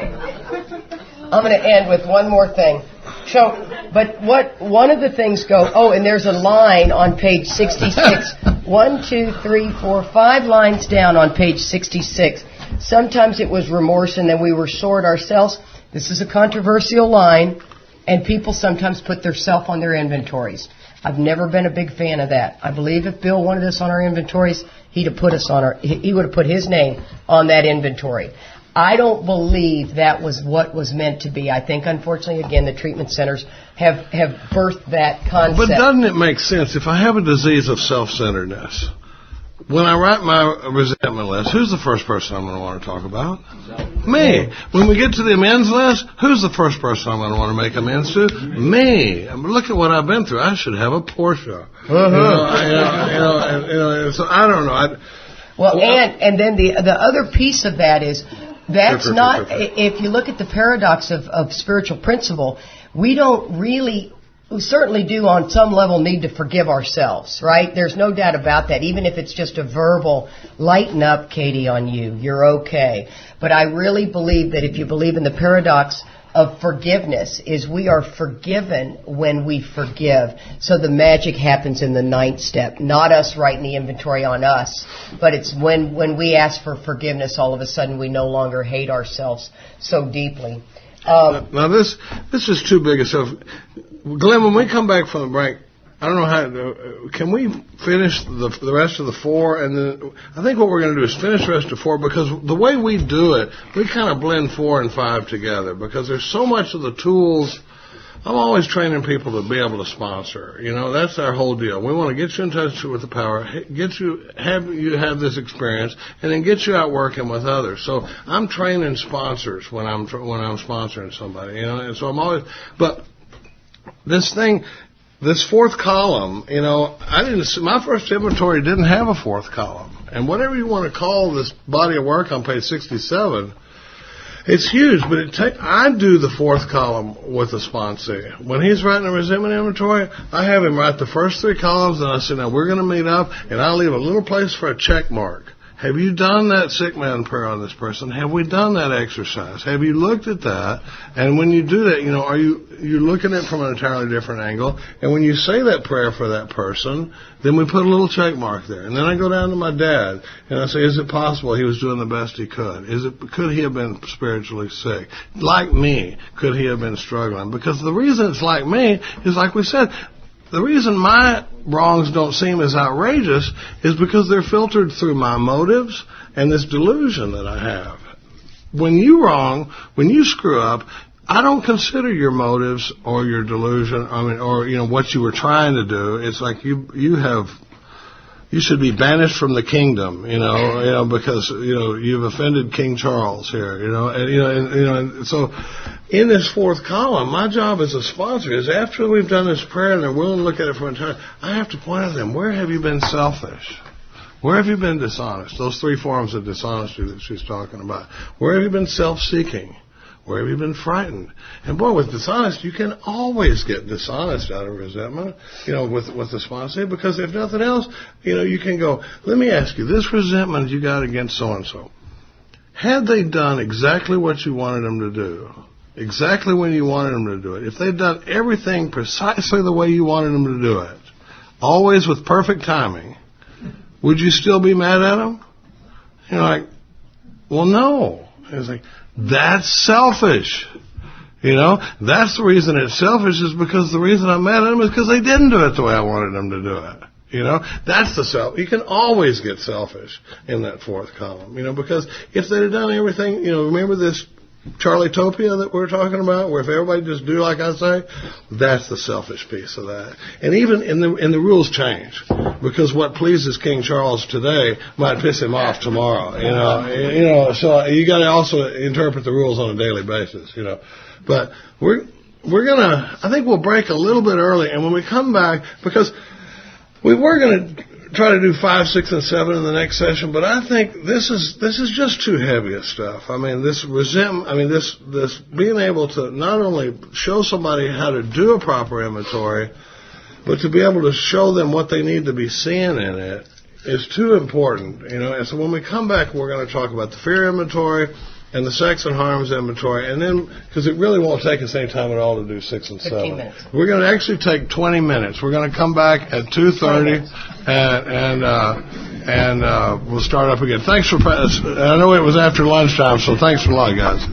I'm going to end with one more thing. One of the things and there's a line on page 66. 1, 2, 3, 4, 5 lines down on page 66. Sometimes it was remorse and then we were sore at ourselves. This is a controversial line, and people sometimes put their self on their inventories. I've never been a big fan of that. I believe if Bill wanted us on our inventories, he would have put his name on that inventory. I don't believe that was what was meant to be. I think, unfortunately, again, the treatment centers have birthed that concept. But doesn't it make sense? If I have a disease of self-centeredness, when I write my resentment list, who's the first person I'm going to want to talk about? Me. When we get to the amends list, who's the first person I'm going to want to make amends to? Me. Look at what I've been through. I should have a Porsche. So I don't know. And then the other piece of that is, that's not, if you look at the paradox of spiritual principle, we certainly do on some level need to forgive ourselves, right? There's no doubt about that. Even if it's just a verbal, lighten up, Katie, on you, you're okay. But I really believe that if you believe in the paradox of forgiveness, is we are forgiven when we forgive. So the magic happens in the 9th step. Not us writing the inventory on us, but it's when we ask for forgiveness, all of a sudden we no longer hate ourselves so deeply. Now this is too big a stuff. Glenn, when we come back from the break, I don't know how. Can we finish the rest of the 4? And then I think what we're going to do is finish the rest of 4, because the way we do it, we kind of blend 4 and 5 together, because there's so much of the tools. I'm always training people to be able to sponsor. That's our whole deal. We want to get you in touch with the power, get you have this experience, and then get you out working with others. So I'm training sponsors when I'm sponsoring somebody. And so I'm always. But this 4th column, my first inventory didn't have a 4th column. And whatever you want to call this body of work on page 67, it's huge, but I do the 4th column with the sponsee. When he's writing a resentment inventory, I have him write the first 3 columns, and I say, now we're going to meet up, and I'll leave a little place for a check mark. Have you done that sick man prayer on this person? Have we done that exercise? Have you looked at that? And when you do that, are you're looking at it from an entirely different angle? And when you say that prayer for that person, then we put a little check mark there. And then I go down to my dad and I say, is it possible he was doing the best he could? Could he have been spiritually sick? Like me, could he have been struggling? Because the reason it's like me is, like we said, the reason my wrongs don't seem as outrageous is because they're filtered through my motives and this delusion that I have. When you wrong, when you screw up, I don't consider your motives or your delusion, or what you were trying to do. It's like you should be banished from the kingdom, because you've offended King Charles here, and so in this 4th column, my job as a sponsor is, after we've done this prayer and they're willing to look at it from entire, I have to point out to them, where have you been selfish? Where have you been dishonest? Those 3 forms of dishonesty that she's talking about. Where have you been self-seeking? Where have you been frightened? And boy, with dishonest, you can always get dishonest out of resentment, with despondency, because if nothing else, you can go, let me ask you, this resentment you got against so-and-so, had they done exactly what you wanted them to do, exactly when you wanted them to do it, if they'd done everything precisely the way you wanted them to do it, always with perfect timing, would you still be mad at them? You're like, well, no. It's like, that's selfish. That's the reason it's selfish, is because the reason I'm mad at them is because they didn't do it the way I wanted them to do it. That's the self. You can always get selfish in that fourth column, because if they'd have done everything, remember this Charlie-topia that we're talking about, where if everybody just do like I say, that's the selfish piece of that. And even in the rules change, because what pleases King Charles today might piss him off tomorrow. So you got to also interpret the rules on a daily basis. But we're gonna, I think we'll break a little bit early, and when we come back, because we were gonna try to do 5, 6, and 7 in the next session, but I think this is just too heavy of stuff. I mean, this resentment. I mean, this being able to not only show somebody how to do a proper inventory, but to be able to show them what they need to be seeing in it is too important. And so when we come back, we're going to talk about the fear inventory and the sex and harms inventory, and then, because it really won't take us any time at all to do 6 and 7. 15 minutes. We're going to actually take 20 minutes. We're going to come back at 2:30, and we'll start up again. Thanks for, I know it was after lunchtime, so thanks a lot, guys.